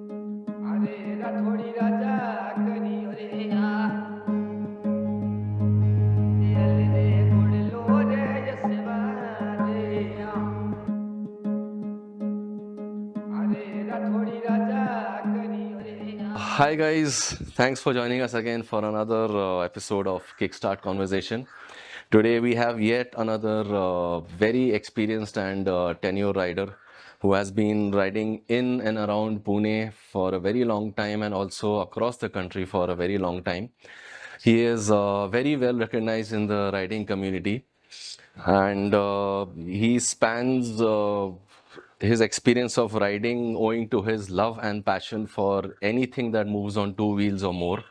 अरे राठोडी राजा करियो रे दिल रे गुडलो रे यशवा रे अरे राठोडी राजा करियो रे Hi, guys. Thanks for joining us again for another episode of Kickstart Conversation. Today, we have yet another very experienced and tenure rider who has been riding in and around Pune for a very long time and also across the country for a very long time. He is very well recognized in the riding community and he spans his experience of riding owing to his love and passion for anything that moves on two wheels or more.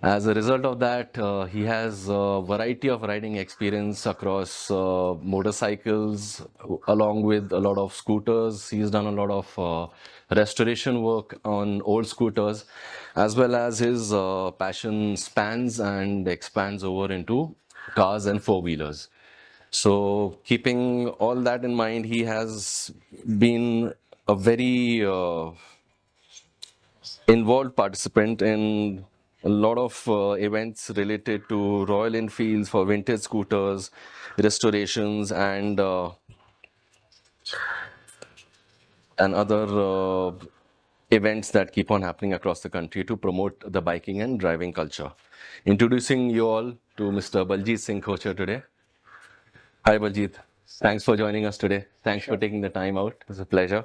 As a result of that, he has a variety of riding experience across motorcycles, along with a lot of scooters. He's done a lot of restoration work on old scooters, as well as his passion spans and expands over into cars and four wheelers. So, keeping all that in mind, he has been a very involved participant in a lot of events related to Royal Enfields for vintage scooters, restorations, and other events that keep on happening across the country to promote the biking and driving culture. Introducing you all to Mr. Baljit Singh Kocher today. Hi, Baljit. Thanks for joining us today. Thanks for taking the time out. It's a pleasure.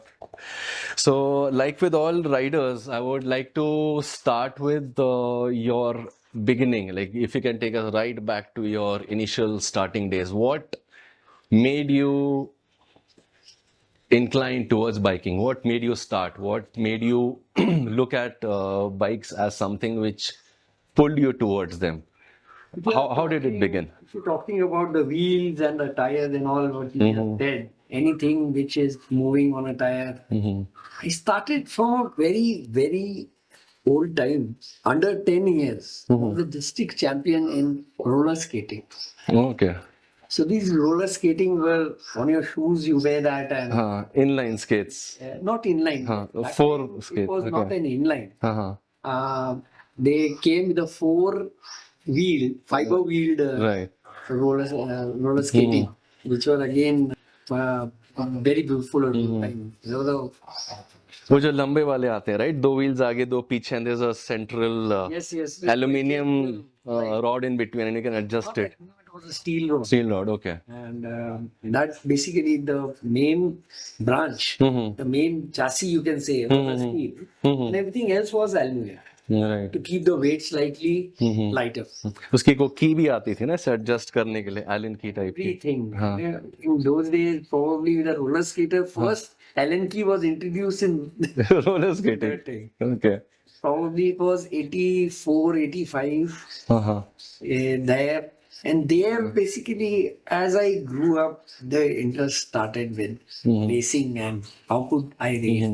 So, like with all riders, I would like to start with your beginning. Like, if you can take us right back to your initial starting days, what made you inclined towards biking? What made you start? What made you look at bikes as something which pulled you towards them? How did it begin? If you're talking about the wheels and the tires and all what you just said, anything which is moving on a tire, I started from a very, very old time, under 10 years, I was the district champion in roller skating. Okay. So these roller skating were on your shoes, you wear that and Inline skates. not inline. Back Four then, it skates. was not Okay. an inline. Uh-huh. They came with a fiber wheeled Right. roller skating, which were again very beautiful at the time. So the, वो जो लंबे वाले आते हैं, right? दो wheels आगे, दो पीछे, and there's a central yes, aluminium rod in between, and you can adjust it. no, it was a steel rod. Steel rod, okay. And that's basically the main branch, the main chassis, you can say, was a steel. And everything else was aluminum Right. to keep the weight slightly lighter. उसकी को की भी आती थी ना, से adjust करने के लिए, Allen key type की. Everything. In those days, probably the roller skater first, Allen key was introduced in Roller skating. Okay. probably it was 84, 85 Uh-huh. there. And there, basically, as I grew up, the interest started with racing and how could I race.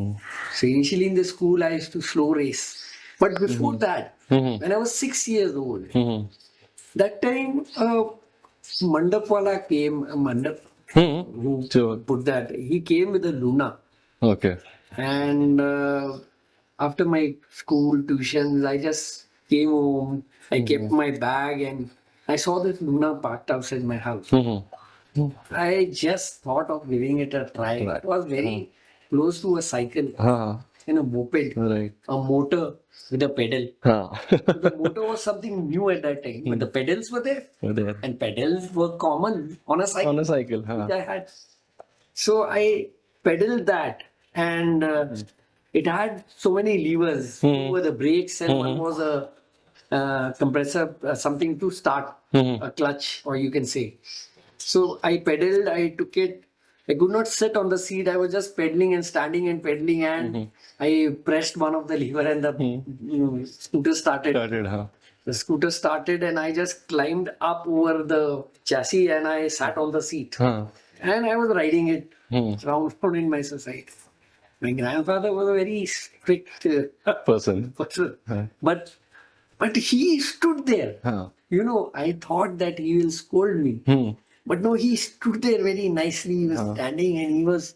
So initially in the school, I used to slow race. But before that, when I was 6 years old, that time Mandap wala came, Mandap who So, put that, he came with a Luna. okay. And after my school tuitions, I just came home. I kept my bag and I saw this Luna parked outside my house. I just thought of giving it a try. Right. It was very close to a cycle and a moped, Right. a motor with a pedal. The motor was something new at that time, but the pedals were there. There. And pedals were common on a cycle. On a cycle. Which I had. So I pedaled that, and it had so many levers. Two were the brakes, and one was a compressor, something to start, a clutch, or you can say. So I pedaled, I took it. I could not sit on the seat. I was just pedaling and standing and pedaling, and I pressed one of the lever, and the scooter started. The scooter started, and I just climbed up over the chassis, and I sat on the seat. And I was riding it round in my society. My grandfather was a very strict Person. person, but he stood there. You know, I thought that he will scold me, but no, he stood there very nicely. He was standing and he was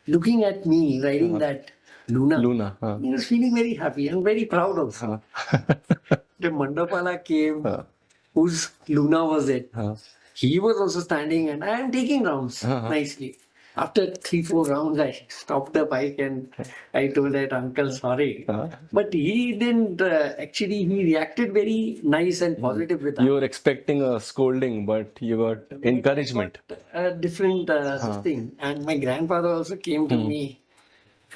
looking at me riding that Luna. Luna. He was feeling very happy and very proud also. The Mandapala came, whose Luna was it. He was also standing and I am taking rounds nicely. After 3-4 rounds, I stopped the bike and I told that uncle sorry. But he didn't actually, he reacted very nice and positive with that. You were expecting a scolding, but you got encouragement. A different thing. And my grandfather also came to me.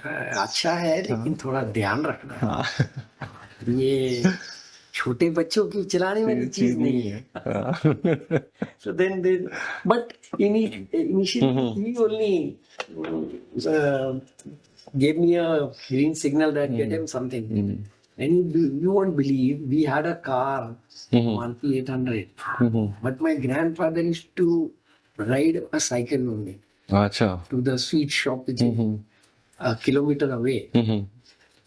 अच्छा है लेकिन थोड़ा ध्यान रखना ये छोटे बच्चों की चलाने वाली चीज नहीं है. So then but initially he only gave me a green signal that get him something. And you won't believe, we had a car, Maruti 800. But my grandfather used to ride a cycle only Acha. to the sweet shop, which is a kilometer away. He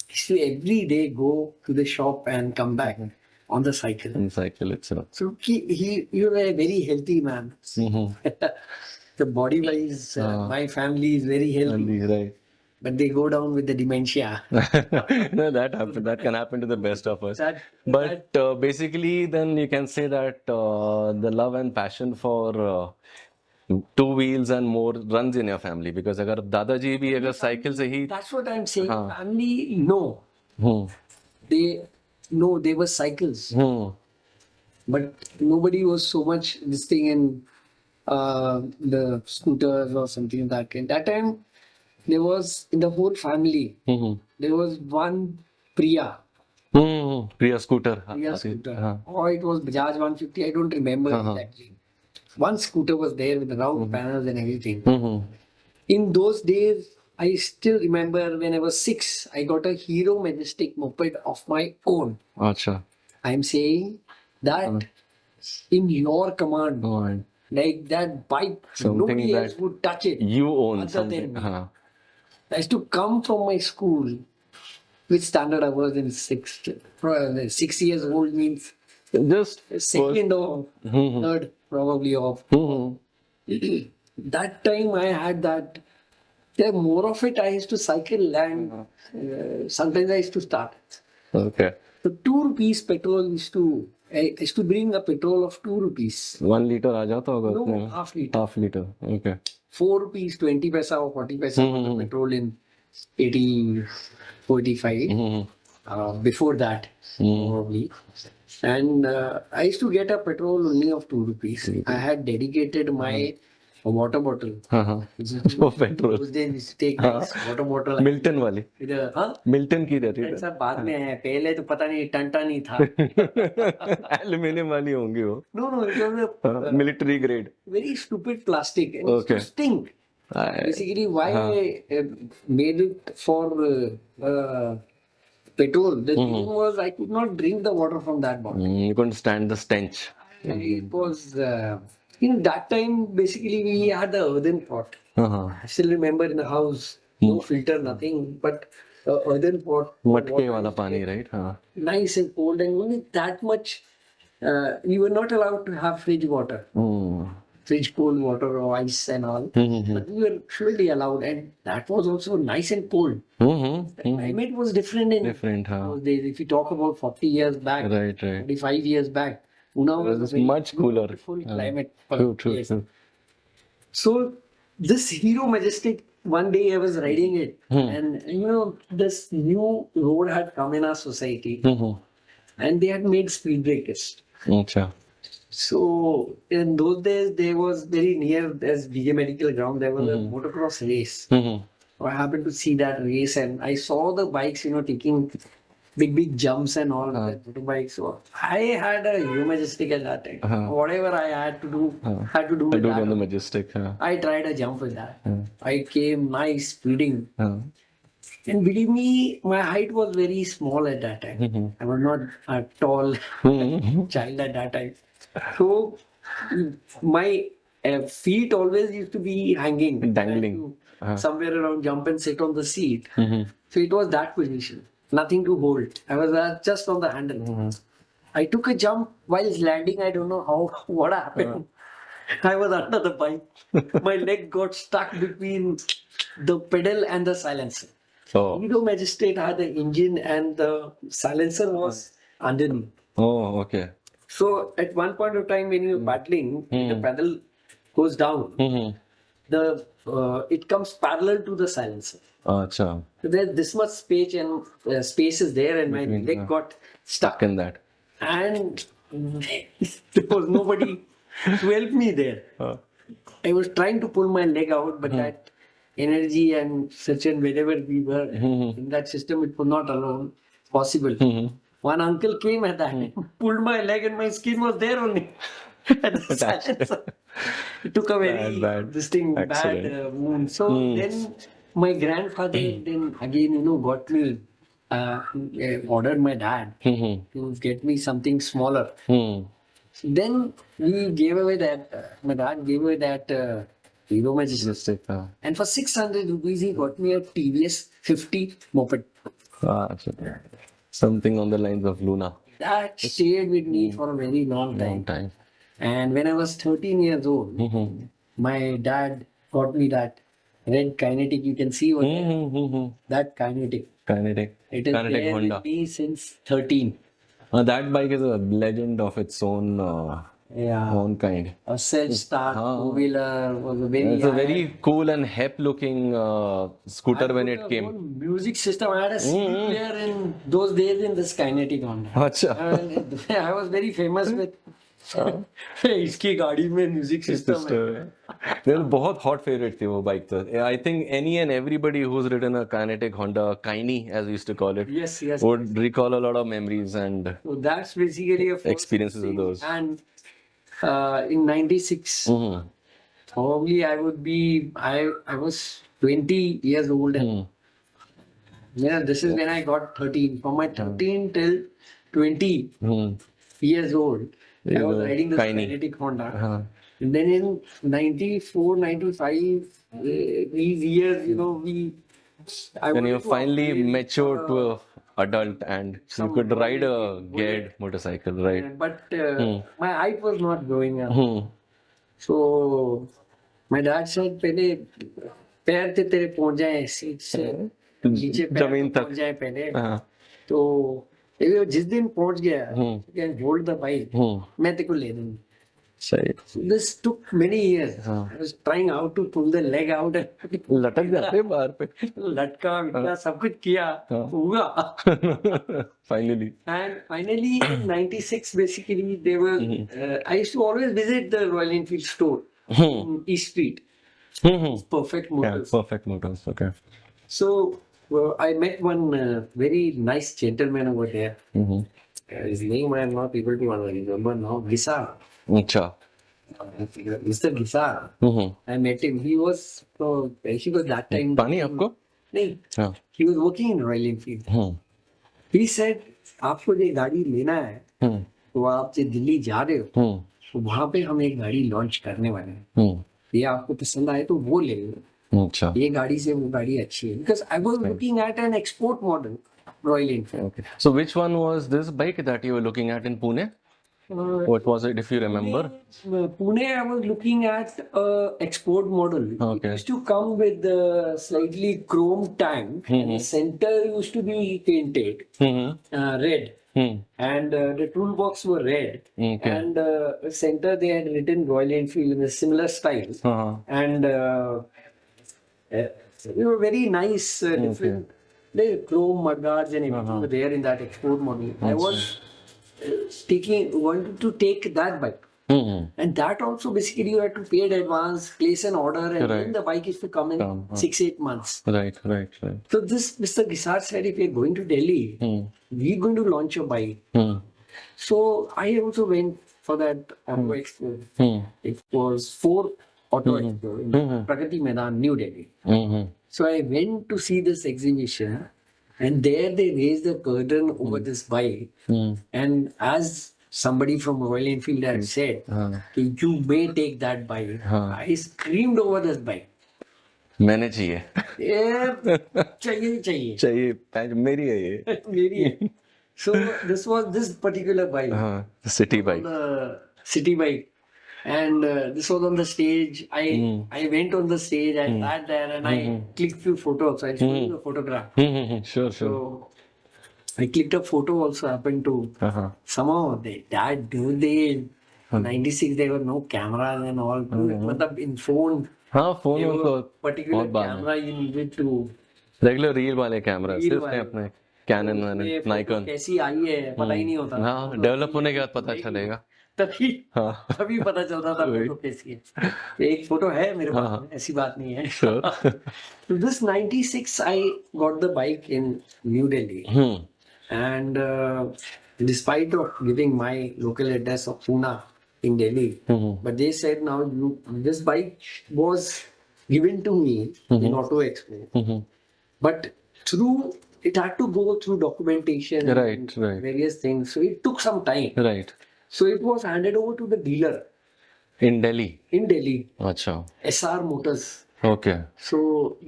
used to every day go to the shop and come back on the cycle. In cycle itself. So he was a very healthy man. The body wise, my family is very healthy, Right. but they go down with the dementia. No, that happens. That can happen to the best of us. But basically, then you can say that the love and passion for two wheels and more runs in your family, because अगर दादाजी भी अगर cycle से ही That's what I'm saying. Family, no. They were cycles. But nobody was so much this thing in the scooters or something like that. In that time, there was in the whole family, there was one Priya. Priya scooter. Priya scooter. Or it was Bajaj 150. I don't remember exactly. One scooter was there with the round panels and everything. In those days, I still remember when I was 6, I got a Hero Majestic moped of my own. Acha. I'm saying that in your command, like that bike, nobody else would touch it. You own other something. than me. I used to come from my school, which standard I was in 6th. 6 years old means Just second or third probably of. That time I had that. There more of it. I used to cycle and sometimes I used to start. Okay. So 2 rupees petrol I used to bring a petrol of 2 rupees. 1 liter आ जाता होगा No, उसमें? half liter. Half liter. Okay. 4 rupees, 20 paisa or 40 paisa was the petrol in 85. Before that, probably. And I used to get a petrol only of 2 rupees. I had dedicated my water bottle. वो petrol. Those days we used to take this water bottle. Milton वाली. With a, Milton की रहती है. सब बाद में है. पहले तो पता नहीं टंटा नहीं था. एल्यूमिनियम वाली होंगी वो. No, it was a military grade. very stupid plastic. And it used to stink. Basically, why I made it for petrol. The thing was I could not drink the water from that bottle. You couldn't stand the stench. It was in that time. Basically, we had the earthen pot. I still remember in the house, no filter, nothing, but earthen pot. मटके वाला पानी, right? Nice and cold, and only that much. We were not allowed to have fridge water. Fridge cold water or ice and all. But we were surely allowed, and that was also nice and cold. The climate was different in those days. If you talk about 40 years back, Right. 45 years back, Una was It was much cooler. Full climate. True. So this Hero Majestic, one day I was riding it, and this new road had come in our society, and they had made speed breakers. अच्छा. So in those days, there was very near as VJ Medical Ground, there was a motocross race. I happened to see that race, and I saw the bikes, taking big jumps and all that motorbikes. So I had a Hero Majestic at that time. Whatever I had to do, had to do with that. On the Majestic. I tried a jump with that. I came nice speeding. And believe me, my height was very small at that time. I was not a tall child at that time. So my feet always used to be hanging. Dangling. Somewhere around jump and sit on the seat. So it was that position. Nothing to hold. I was just on the handle. I took a jump while landing. I don't know what happened. I was under the bike. My leg got stuck between the pedal and the silencer. Oh. Hero Magistrate had the engine and the silencer was underneath. Oh, okay. So at one point of time when you're paddling, the pedal goes down. Mm-hmm. The it comes parallel to the silencer. Acha. So there's this much space and space is there, and my leg got Stuck stuck, in that. and there was nobody to help me there. I was trying to pull my leg out, but that energy and such and wherever we were in that system, it was not alone possible. One uncle came at that time, pulled my leg, and my skin was there only. At the silencer. It took a very Bad this thing bad accident. wound. So then my grandfather then again got me ordered my dad Mm-hmm. to get me something smaller. Hmm. Then we gave away that my dad gave away that Hero Magistrate. Just take that. And for 600 rupees he got me a TVS 50 moped. Something on the lines of Luna. That stayed with me for a very long time. Long time. And when I was 13 years old, Mm-hmm. my dad got me that red Kinetic. You can see over there, Mm-hmm. that Kinetic. Kinetic. It is Kinetic there Honda. with me since 13. That bike is a legend of its own Yeah. kind. A self-start Ah. two-wheeler was a very. It's a very cool and hep looking scooter when it came. Whole music system. I had a CD player in those days in this Kinetic Honda. Acha. And I was very famous with. इसकी गाड़ी में music system है. They were बहुत hot favorite थी वो bike तो. I think any and everybody who's ridden a Kinetic Honda, Kine as we used to call it, Yes, yes. would recall a lot of memories and So that's basically a first experiences with thing. those. And in '96, Mhm. probably I would be I was 20 years old, and this is when I got 13. From my 13 till 20 Mhm. years old, I was riding this Kine. Kinetic Honda. Uh-huh. And then in 94, 95, these years, I When wanted you to finally upgrade, matured to a adult and you some could ride a Bullet. geared motorcycle, right? But my height was not growing up. Hmm. So my dad said, पहले पैर ते तेरे पहुंच जाए seat से नीचे पैर जमीन तो तक. पहुंच जाए पहले. Uh-huh. तो ये जिस दिन पहुंच गया, Hmm. you can hold the bike, Hmm. मैं तेरे को ले दूंगा. सही. So this took many years. हाँ. I was trying how to pull the leg out. लटक जाते बाहर पे. लटका विटका सब कुछ किया, हाँ. हुआ. Finally. And finally, in '96, basically, they were. I used to always visit the Royal Enfield store in East Street. Mhm. Perfect Yeah, Motors. perfect motors. Okay. So I met one very nice gentleman over there. Mhm. His name I am not able to remember now. Gisa. अच्छा. Mr. Gisa. Mhm. I met him. He was that time. पानी आपको? नहीं. हाँ. He was working in Royal Enfield. Hmm. He said, आपको ये गाड़ी लेना है, हम्म. तो आप जो दिल्ली जा रहे हो, हम्म. तो वहाँ पे हम एक गाड़ी लॉन्च करने वाले हैं. हम्म. ये आपको पसंद आए तो वो ले लो. अच्छा. ये गाड़ी से वो गाड़ी अच्छी है. Because I was looking at an export model, Royal Enfield. Okay. So which one was this bike that you were looking at in Pune? What was it, if you remember? Pune, I was looking at a export model. Okay. It used to come with a slightly chrome tank, and the center used to be painted Mm-hmm. red, Hmm. and the toolbox were red, Okay. and center they had written Royal Enfield in a similar style, Uh-huh. and they were very nice, different. The chrome mudguards and everything were there in that export model. I was wanted to take that bike. Hmm. And that also basically you have to pay in advance, place an order, and then Correct. the bike is to come in 6-8 months. Right, right, right. So this Mr. Gisar said, if we're going to Delhi, we're going to launch a bike. Hmm. So I also went for that Auto Expo. Hmm. It was 4 Auto Expo in Pragati Maidan, New Delhi. Mm-hmm. So I went to see this exhibition, and there they raised the curtain over this bike. Hmm. And as somebody from Royal Enfield had said, you may take that bike. I screamed over this bike. मैंने चाहिए. Yeah, चाहिए चाहिए. चाहिए. मेरी है ये. मेरी है. So this was this particular bike, हाँ. City bike. the city bike. And this was on the stage. I went on the stage. I sat there and I clicked few photos. I'll show you the photograph. Sure, sure. So I clicked a photo. Also happened to Uh-huh. somehow that dude they 96 there were no cameras and all. मतलब in phone हाँ, phone there उनको were particular बहुत बाद में camera you needed to regular reel वाले camera Reel सिर्फ वाले। अपने कैनन उसमें वाले photo नाइकॉन कैसी आई है पता ही नहीं होता। हाँ Photo डेवलप आई होने है, के बाद पता नहीं, चलेगा तभी हाँ तभी पता चलता था वही। फोटो कैसी है। एक फोटो है मेरे हाँ, पास हाँ। में, ऐसी बात नहीं है। Sure So this 96 I got the bike in New Delhi and despite of giving my local address of Pune in Delhi, but they said now this bike was given to me in Auto Expo, but through it had to go through documentation Right, and right. various things, so it took some time. Right So it was handed over to the dealer in Delhi in Delhi, अच्छा SR Motors. Okay So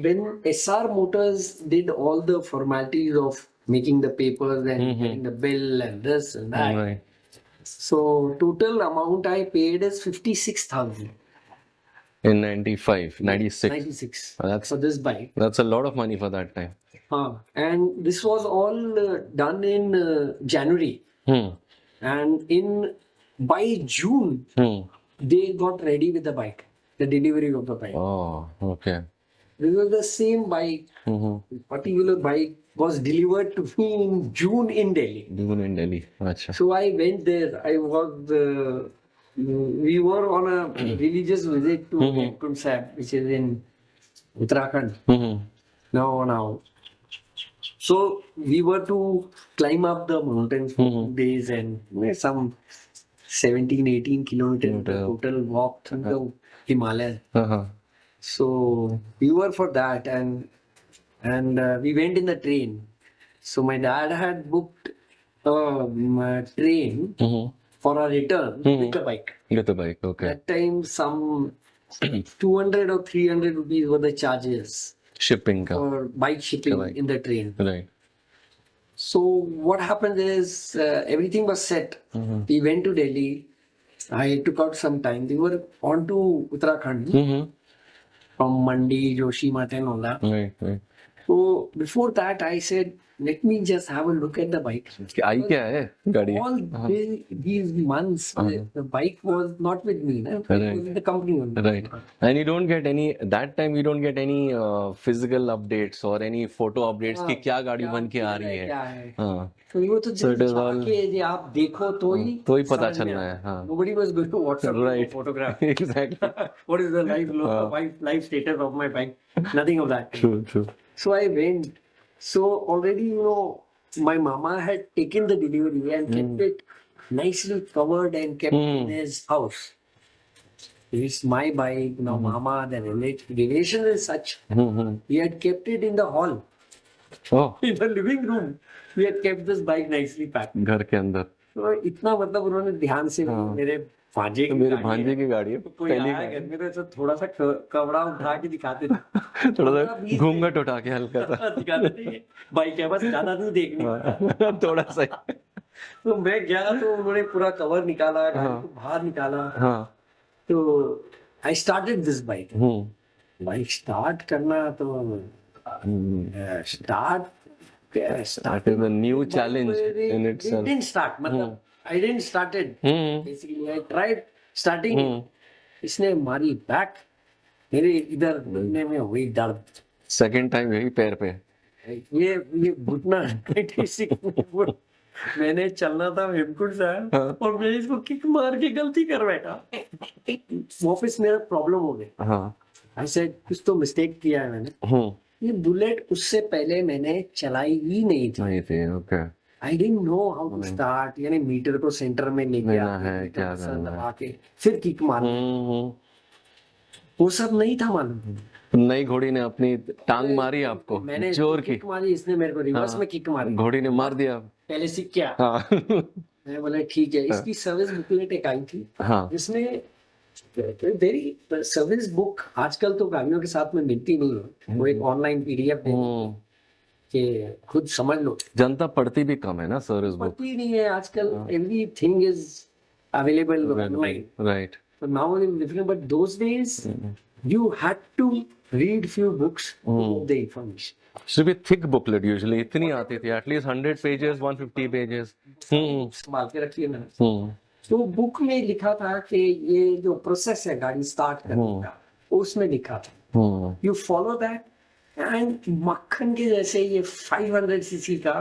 when SR Motors did all the formalities of making the papers and getting the bill and this and that, right so total amount I paid is 56,000. In 95 96 96 that's for this bike. that's a lot of money for that time And this was all done in January. And by June, they got ready with the bike, the delivery of the bike. oh okay This was the same bike, particular bike was delivered to me in June in Delhi. Even in Delhi अच्छा So I went there. We were on a religious visit to Hemkund Sahib, which is in Uttarakhand. Now. So we were to climb up the mountains for 2 days and some 17-18 kilometers the total walk through the Himalayas. हाँ So we were for that and we went in the train. So my dad had booked a train for a return with the bike. get the bike okay That time some 200 or 300 rupees were the charges shipping का for bike shipping Correct. in the train. right So what happened is everything was set. We went to Delhi. I took out some time. We were on to Uttarakhand from Mandi, Joshimath and all that. right So before that, I said, let me just have a look at the bike. आई क्या है गाड़ी All these months, the bike was not with me. No? It was with the company only. right and you don't get any that time you don't get any physical updates or any photo updates कि क्या गाड़ी बन के आ रही है क्या है? हाँ तो वो तो So it is all- जाके ये आप देखो तो ही पता समझ में चलना है, आता। हाँ। Nobody was going to WhatsApp Right. photograph. exactly What is the life status of my bike? Nothing of that. true So I went. So already, my mama had taken the delivery and kept it nicely covered and kept in his house. It's my bike, mama, the relation is such. We had kept it in the hall, oh in the living room. We had kept this bike nicely packed. घर के अंदर तो इतना मतलब उन्होंने ध्यान से मेरे भांजे की मेरे गाड़ी भांजे है। की गाड़ी है तो कोई पहली आया घर में तो ऐसा थोड़ा सा कपड़ा उठा के दिखाते थे थोड़ा सा 15-20 घूंघट उठा के हल्का सा दिखाते थे ये बाइक है बस ज्यादा नहीं देखनी थोड़ा सा तो मैं गया तो उन्होंने पूरा कवर निकाला गाड़ी को बाहर निकाला हाँ तो I started this bike bike start करना तो that is a new challenge in it itself didn't start मतलब I didn't started basically I tried starting it इसने मारी बैक मेरे इधर घुटने में हुई दर्द second time यही पैर पे ये घुटना 96 मैंने चलना था हेमकुंड साहब और मैं इसको किक मार के गलती कर बैठा वापस मेरा प्रॉब्लम हो गया हाँ आई सेड कुछ तो मिस्टेक किया है मैंने ये बुलेट उससे पहले मैंने चलाई ही नहीं थी नहीं थे okay I didn't know how to start यानी मीटर को सेंटर में लेके लेना आके, है, क्या मीटर करना है। दबा के फिर किक मारना वो सब नहीं था मालूम नई घोड़ी ने अपनी टांग मारी आपको मैंने जोर की किक मारी इसने मेरे को रिवर्स में किक मारी घोड़ी ने मार दिया पहले सीख क्या हाँ मैं बोला ठीक है इसकी सर्विस बुकलेट एक आई थी हाँ जिसमें वेरी सर्विस बुक आजकल तो गाड़ियों के साथ में मिलती नहीं है वो एक ऑनलाइन पीडीएफ के खुद समझ लो जनता पढ़ती भी कम है ना सर इस बुक पता ही नहीं है आजकल everything is available online right But now it is different. But those days, you had to read few books to get the information. Should be thick booklet usually. इतनी आती थी. At least 100 pages, 150 pages. संभाल के रखिए ना. Hmm. तो book में लिखा था कि ये जो प्रोसेस है गाड़ी स्टार्ट करने का, उसमें लिखा था. Hmm. You follow that and मक्खन के जैसे ये 500 सीसी का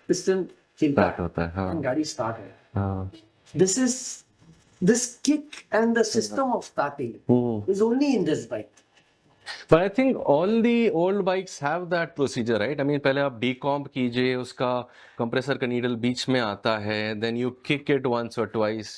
पिस्टन चलता Start होता है. हाँ. है, गाड़ी स्टार्ट है. हाँ. This kick and the system of starting is only in this bike. But I think all the old bikes have that procedure, right? I mean, पहले आप decomp कीजिए, उसका compressor का needle बीच में आता है, then you kick it once or twice,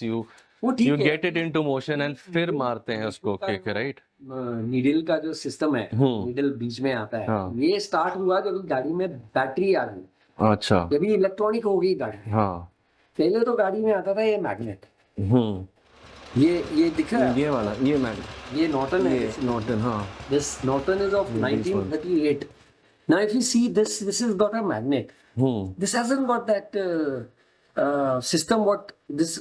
वो ठीक you है. get it into motion and फिर मारते हैं उसको kick, right? नीडल का जो सिस्टम है, नीडल बीच में आता है. हाँ. ये स्टार्ट हुआ जब गाड़ी में बैटरी आ गई, अच्छा. जब ये इलेक्ट्रॉनिक हो गई गाड़ी. हाँ. पहले तो गाड़ी में आता था ये मैग्नेट. ये दिख रहा है, ये वाला, ये मैग, ये नॉर्टन है. ये नॉर्टन. हाँ. This Norton is of 1938. Now, if you see this has got a magnet. This hasn't got that system. What this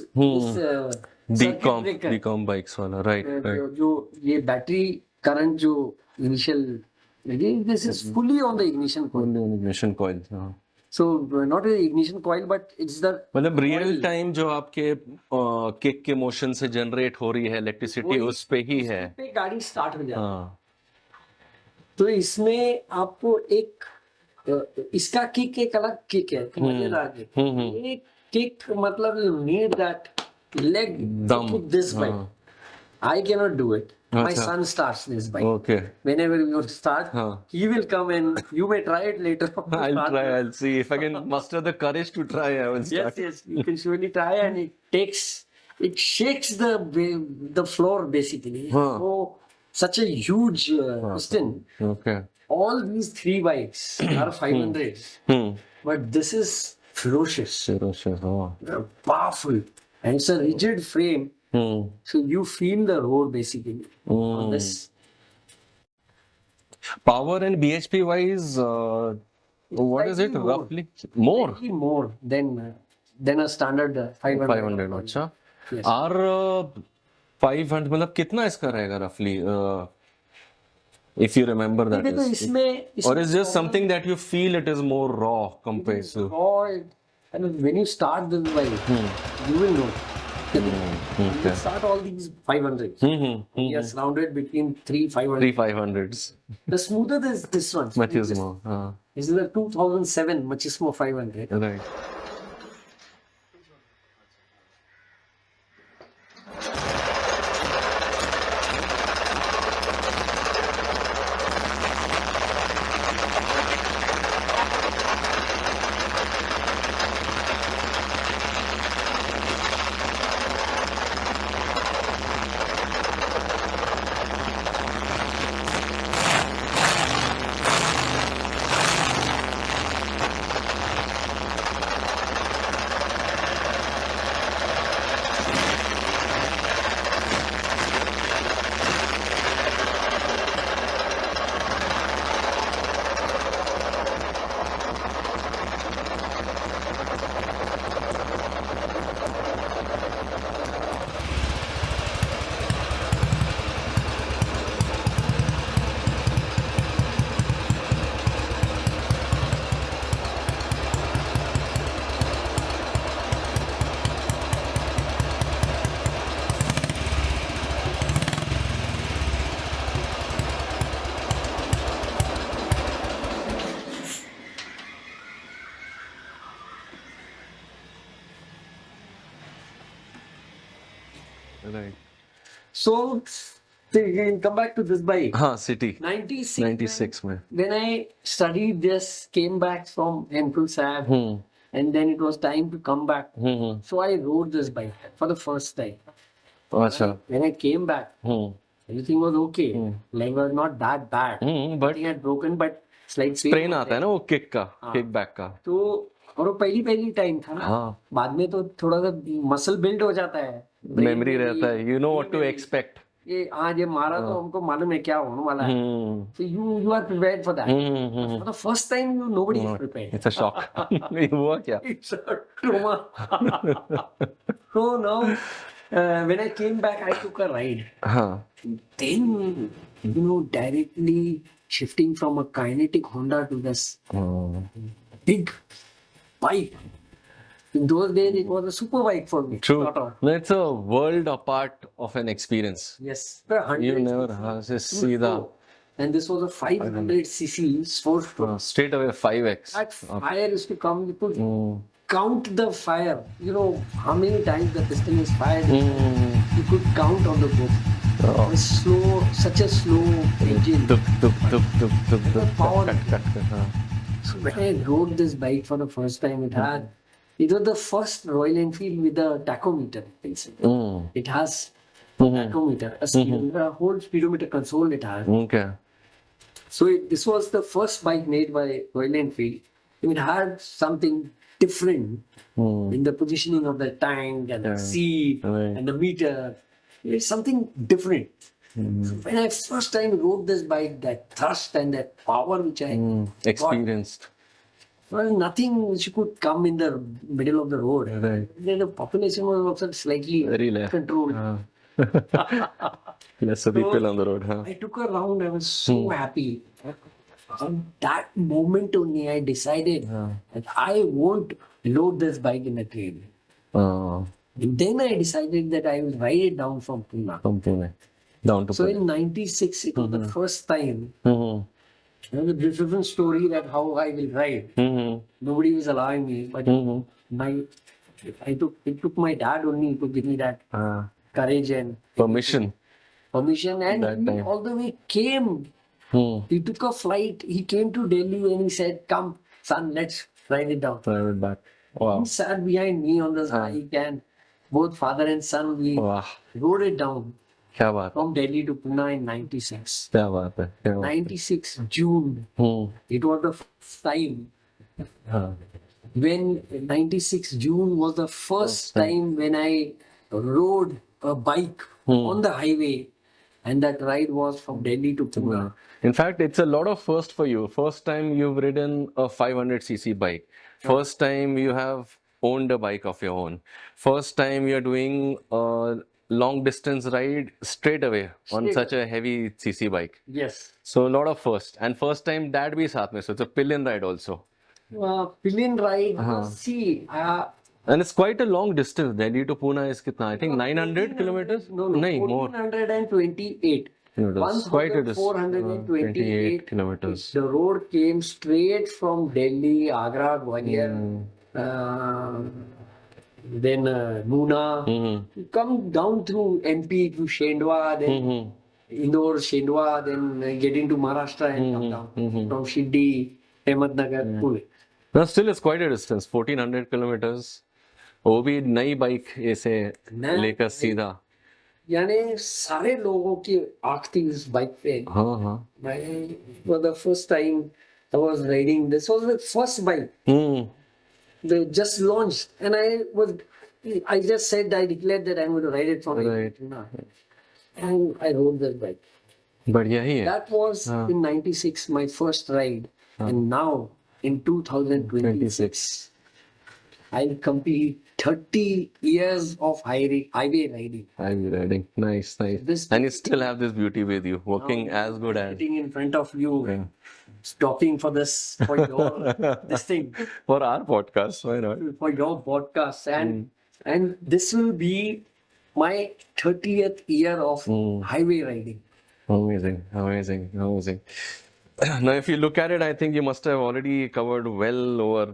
Decomp, circuit breaker. decomp bikes वाला, right, right. जो ये बैटरी करंट जो initial, this is fully on the ignition coil. Only on ignition coil. हाँ. So not the ignition coil, but it's the मतलब real time जो आपके kick के motion से जनरेट हो रही है इलेक्ट्रिसिटी, उस पे ही है. पे गाड़ी स्टार्ट हो जाती है. हाँ. तो इसमें आपको इसका किक एक अलग किक है, मजेदार किक. ये किक मतलब you need that leg Dum. to this bike. हाँ. I cannot do it. My अच्छा. son starts this bike. Okay. Whenever you start, हाँ. he will come and you may try it later. I'll try. I'll see if I can muster the courage to try. I will start. Yes, you can surely try, and it shakes the floor basically. Huh. So such a huge piston. Okay. All these three bikes are 500s, but this is ferocious, Oh. powerful, and it's a rigid frame. So you feel the road basically on this. Power and BHP wise, what is it Slightly more. roughly? More. Slightly more than a standard 500. 500. अच्छा. Yes. R 500 मतलब कितना इसका रहेगा roughly? If you remember that देखो is. इसमें Or is just something that you feel it is more raw compared to. and when you start this bike, you will know. You start all these 500s. You are surrounded between 500. 3 500s. The smoother this one. Machismo. This is the 2007 Machismo 500. Right. Right. So, you can come back to this bike. हाँ, city. 96. 96 में. When I studied this, came back from Hempel Sab, and then it was time to come back. So I rode this bike for the first time. अच्छा. When I came back, everything was okay. Leg was not that bad. But Nothing had broken, but slight pain. Train आता है ना वो kick का, kick back का. तो और वो पहली टाइम था ना. हाँ. बाद में तो थोड़ा सा मसल बिल्ड हो जाता है. मेमोरी रहता है. You know what to expect. ये आज ये मारा तो हमको मालूम है क्या होने वाला है. So you are prepared for that. For the first time, nobody is prepared. It's a shock. ये हुआ क्या? It's a trauma. So now when I came back, I took a ride. Huh. Then, directly shifting from a kinetic Honda to this Oh. big bike. In those days, it was a super bike for me. True. Sort of. No, it's a world apart of an experience. Yes. The 100 You never cc. just see the And this was a 500cc sports stroke. straight away 5x. That fire used to come. You could Mm. count the fire. How many times the piston is fired. Mm. You could count on the boat. Oh. It was slow, such a slow engine. Tuk, tuk, tuk, tuk, tuk, tuk, power. cut, cut, cut, huh. So when I rode this bike for the first time, it was the first Royal Enfield with a tachometer. Basically. Mm. It has Mhm. tachometer, a whole speedometer console it has. Okay. So this was the first bike made by Royal Enfield. It had something different Mm. in the positioning of the tank and the seat Right. and the meter. It's something different. So when I first time rode this bike, that thrust and that power which I Experienced. well, nothing which could come in the middle of the road. Right. Then the population was also slightly Very less. controlled. Lesser people on the road, huh? I took a round. I was so happy. From that moment only, I decided that I won't load this bike in a train. Oh, And then I decided that I will ride it down from Pune. from Pune. Down to So Pune. in '96, it was the first time. Mhm. There was a different story that how I will ride. Mhm. Nobody was allowing me, but Mhm. it took my dad only to give me that Ah, courage and permission. permission, and That he time. all the way came. Hmm. He took a flight. He came to Delhi and he said, "Come, son, let's ride it down." Drive it back. Wow. He sat behind me on the bike, and both father and son we Wow. rode it down क्या बात from Delhi to Pune in '96. क्या बात है क्या बात 96 June. Hmm It was the first time हाँ when 96 June was the first time when I rode a bike on the highway, and that ride was from Delhi to Pune. In fact, it's a lot of first for you. First time you've ridden a 500cc bike. First time you have owned a bike of your own. First time you're doing a long distance ride straight away on Straight such a heavy cc bike. Yes. So a lot of first. And first time dad bhi saath mein. So it's a pillion ride also. Pillion ride. See, And it's quite a long distance. Delhi to Pune is kitna? I think 900 kilometers? no, Nahi, more. 1428. Kilometers. Quite a distance. 1428 kilometers. The road came straight from Delhi, Agra, Gwalior, then Nuna. Mhm. You come down through MP to Shendwa, then Mhm. Indore, Shendwa, then get into Maharashtra and come down from Shiddi, Ahmednagar, Pune. No, still it's quite a distance. 1400 kilometers. वो भी नई bike ऐसे लेकर सीधा यानी सारे लोगों की आँख थी इस बाइक पे. हाँ हाँ For the first time I was riding. This was the first bike. Hmm They just launched, and I just said, I declared that I'm going to ride it from Right. Pune. And I rode that bike. बढ़िया ही है That was in '96, my first ride. And now in 2026, I'll complete 30 years of highway riding. I'm riding nice This- and you still have this beauty with you working as good as Sitting in front of you, Yeah. talking for your this thing, for our podcast why not for your podcast, and this will be my 30th year of highway riding. amazing now if you look at it I think you must have already covered well over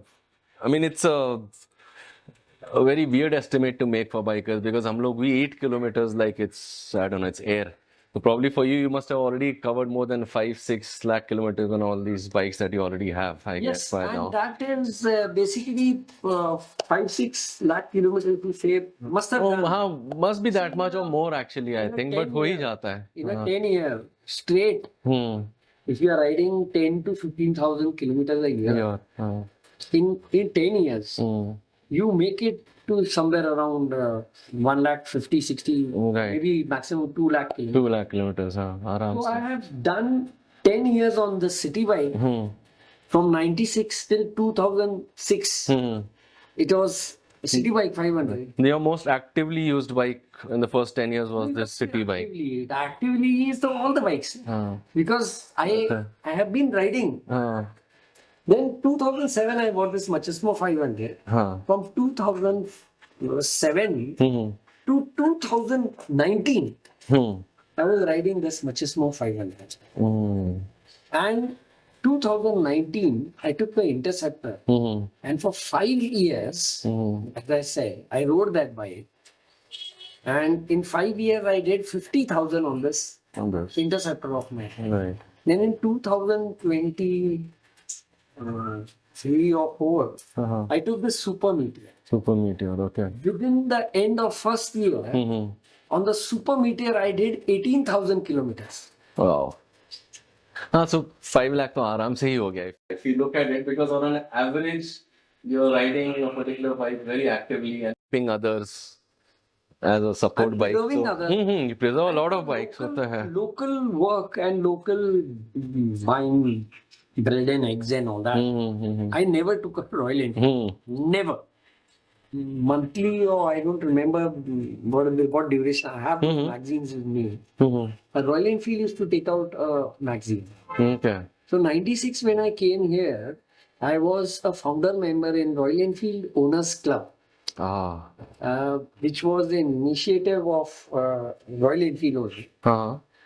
I mean it's a very weird estimate to make for bikers because we eat kilometers like it's I don't know it's air. So probably for you must have already covered more than 5-6 lakh kilometers on all these bikes that you already have. I guess Yes, by and now. that is basically 5-6 lakh kilometers to say must have Oh, done must be that much or more actually. I think, but हो ही जाता है. in a 10 year straight. Hmm. If you are riding 10 to 15,000 kilometers a year, Yeah. in 10 years, Hmm. you make it to somewhere around 1 lakh 50, 60, Right. maybe maximum 2 lakh kilometers. 2 lakh kilometers. आराम So से. I have done 10 years on the city bike Hmm. from '96 till 2006. Hmm. It was city bike 500. Your most actively used bike in the first 10 years was this city bike. Actively is all the bikes because Okay. I have been riding. Then 2007 I bought this Machismo 500. From 2007 to 2019 I was riding this Machismo 500. And 2019 I took the Interceptor. And for 5 years, as I say, I rode that bike. And in 5 years, I did 50,000 on this Interceptor of mine. Right. Then in 2023 or 4, I took the Super Meteor. Super Meteor, okay. Within the end of first year, on the Super Meteor, I did 18,000 kilometers. Wow. हाँ, so 5 lakh तो आराम से ही हो गया. If you look at it, because on an average, you're riding a particular bike very actively and helping others as a support And bike. preserving So, others. you preserve a lot of bikes. होता है. Local work and local buying bread and eggs and all that. I never took a Royal Enfield. Never. Monthly or I don't remember what duration I have magazines with me. A Royal Enfield used to take out a magazine. Okay. So 96 when I came here, I was a founder member in Royal Enfield Owners Club, which was the initiative of Royal Enfield only.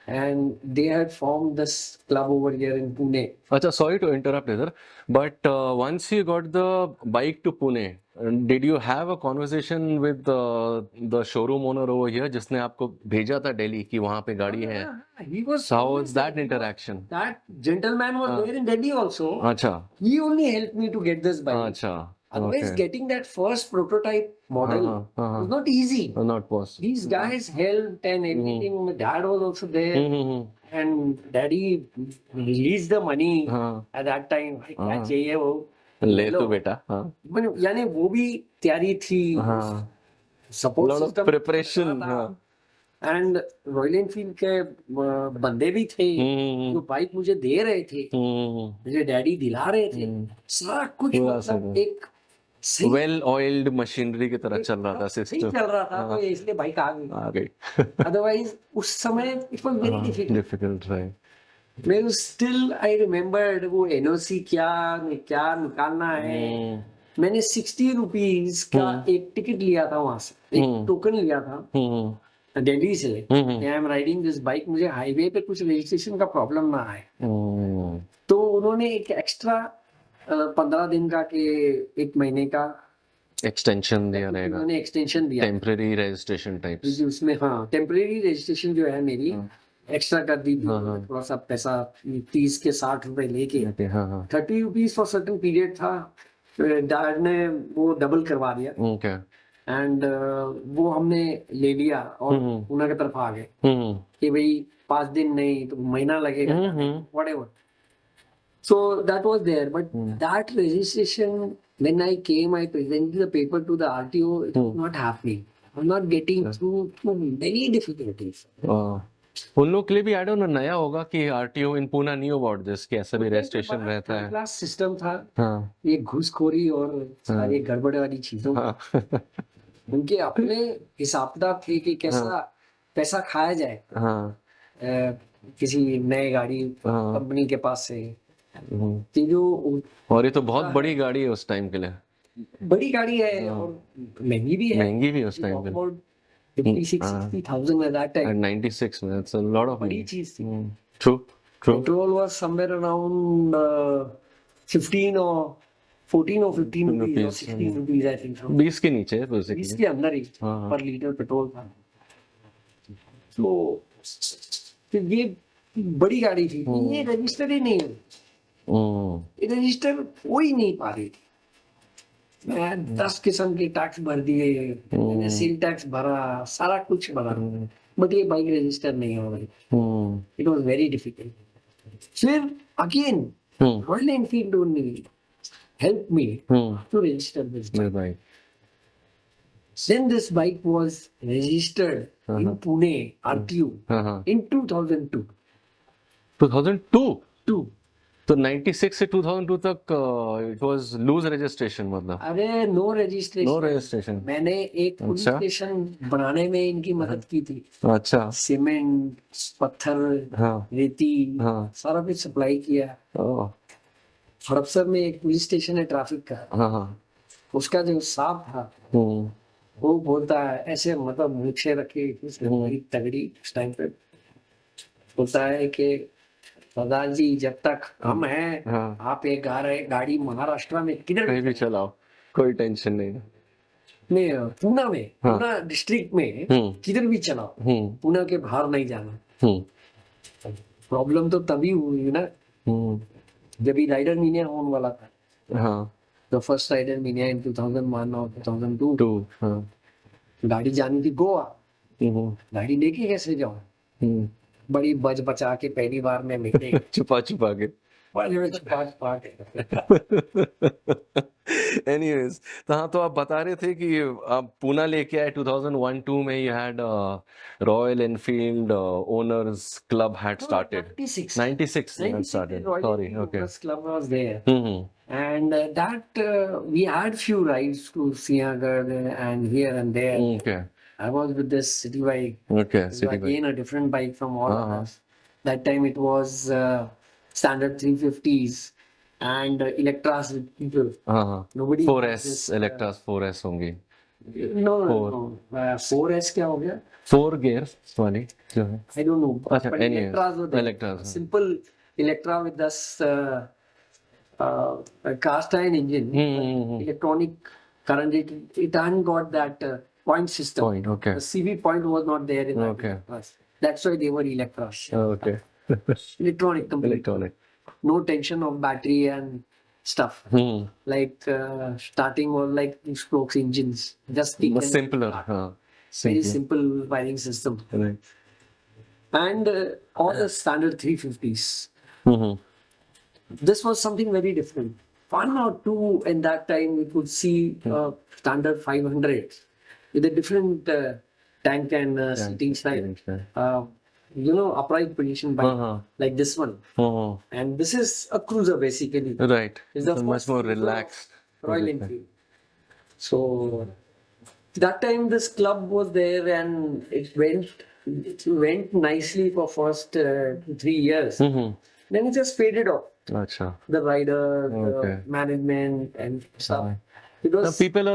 And they had formed this club over here in Pune. Acha, sorry to interrupt either, but once you got the bike to Pune, did you have a conversation with the showroom owner over here जिसने आपको भेजा था दिल्ली कि वहाँ पे गाड़ी है? He was. So how was that interaction? That gentleman was there in Delhi also. अच्छा. He only helped me to get this bike. अच्छा. Otherwise, Okay. getting that first prototype model was not easy. Not possible. These guys helped and everything. My dad was also there. And daddy released the money at that time. क्या चाहिए वो? ले तो बेटा. यानी वो भी तैयारी थी. Support Lot of system preparation. And royal Enfield के बंदे भी थे जो बाइक मुझे दे रहे थे, मुझे डैडी दिला रहे थे, सारा कुछ मतलब एक वेल ऑयल्ड मशीनरी की तरह चल रहा था सही चल रहा था, तो इसलिए बाइक आ गई. अदरवाइज उस समय it was very difficult right. मैं स्टिल आई रिमेम्बर्ड वो एनओसी क्या निकालना है. मैंने 60 रुपीज का एक टिकट लिया था वहां से, एक टोकन लिया था दिल्ली से. I am riding this bike, मुझे हाईवे पे कुछ रजिस्ट्रेशन का प्रॉब्लम ना आए. तो उन्होंने एक एक्स्ट्रा 15 दिन का के 1 महीने का एक्सटेंशन दिया रहेगा. उन्होंने एक्सटेंशन दिया, टेम्परेरी रजिस्ट्रेशन टाइप्स. उसमें हाँ टेम्परेरी रजिस्ट्रेशन जो है मेरी एक्स्ट्रा कर दी. थोड़ा सा पैसा 30 के 60 रुपए लेके 30 रुपीज फॉर सर्टेन पीरियड था. डैड ने वो डबल करवा दिया. ओके. एंड वो हमने ले लिया और पूना की तरफ आ गए कि भाई 5 दिन नहीं तो महीना लगेगा, whatever. So that was there, but that registration, when I came, I presented the paper to the RTO. It was not happening. I'm not getting through many difficulties. उन लोग के लिए भी आई डोंट नो नया होगा कि RTO in Pune knew about this कि ऐसा भी रजिस्ट्रेशन रहता है. क्लास सिस्टम था. ये घूसखोरी और सारी गड़बड़ वाली चीजों उनके अपने हिसाब किताब थे कि कैसा पैसा खाया जाए किसी नए गाड़ी कंपनी के पास से. और ये तो बहुत बड़ी गाड़ी है उस टाइम के लिए. बड़ी गाड़ी है और महंगी भी है उस टाइम के लिए. 56,000 at that time. At 96, man, it's a lot of बड़ी money. चीज थी. True. Petrol was somewhere around 15 or 14 or 15 rupees or 16 rupees I think. 20 के नीचे basically. 20 के अंदर ही पर लीटर पेट्रोल था. तो ये बड़ी गाड़ी थी, ये रजिस्टर ही नहीं है. ये रजिस्टर हो ही नहीं पा रही थी. मैं 10 किस्म के टैक्स भर दिए, मैंने सेल टैक्स भरा, सारा कुछ भरा, बट ये बाइक रजिस्टर नहीं हो रही. It was very difficult. फिर again Royal Enfield only helped me to register this bike. Then this bike was registered in Pune RTU in 2002. 2002? 2. तो 96 से 2002 तक इट वाज लूज रजिस्ट्रेशन मतलब अरे नो नो रजिस्ट्रेशन। रजिस्ट्रेशन। मैंने एक police अच्छा station बनाने में इनकी मदद की थी। अच्छा सीमेंट, पत्थर, हाँ रेती, हाँ सारा कुछ सप्लाई किया। ओ हड़पसर में एक पुलिस स्टेशन है ट्रैफिक का, हाँ हाँ उसका जो साहब था हम्म वो बोलता है ऐसे, मतलब रिक्शे रखे उसने बड़ी तगड़ी उस टाइम पे, बोलता है कि प्रधान जी जब तक हम हैं हाँ आप एक गाड़ी महाराष्ट्र में किधर कहीं भी भी चलाओ कोई टेंशन नहीं। में, पूना में, हाँ पूना डिस्ट्रिक्ट में हम्म किधर भी चलाओ, हम्म पूना के बाहर नहीं जाना। हम्म प्रॉब्लम तो तभी हुई ना हम्म जब ये राइडर मीनिया होने वाला था, हाँ द फर्स्ट राइडर मीनिया इन 2001 और 2002। टू हाँ गाड़ी जानी थी गोवा, हम्म गाड़ी लेके कैसे जाऊं, हम्म बड़ी बच बचा के पहली बार में मिले, छुपा छुपा के। बड़े में छुपा छुपा के। एनीवेज तो हाँ तो आप बता रहे थे कि आप पूना लेके आए 2001-2 में you had royal Enfield owners club had No, started 96. 96 you had 96 started Royal sorry Enfield okay Owners Club was there. Hmm And that we had few rides to Siagarh and here and there. okay I was with this city bike. okay It was city bike again a different bike from all हाँ हाँ others. That time it was standard 350s and Electras with people. हाँ हाँ Nobody had 4S this. Electras 4S होंगी No, no, Four. no. 4S क्या हो गया? 4 gears वाली जो है I don't know. अच्छा But anyways Electras were there. Electras हाँ Simple Electra with this a cast iron engine, but electronic current. It hadn't got that point system. point okay The CV point was not there in that Okay. Electras. That's why they were Electras. okay Electronic complete. electronic No tension of battery and stuff. hmm Like starting was like these spokes engines. Just kick and simpler start. हाँ Very simpler simple wiring system. right And all the standard 350s. mm-hmm. This was something very different. One or two in that time we could see standard 500 with a different tank and seating style. Upright position bike Uh-huh. like this one. Oh, And this is a cruiser basically. right. It's the So much first more cruiser of relaxed. Royal Enfield. So that time this club was there and it went nicely for first 3 years. Mm-hmm. Then it just faded off. Acha. The rider, Okay. the management, and stuff. Now Because people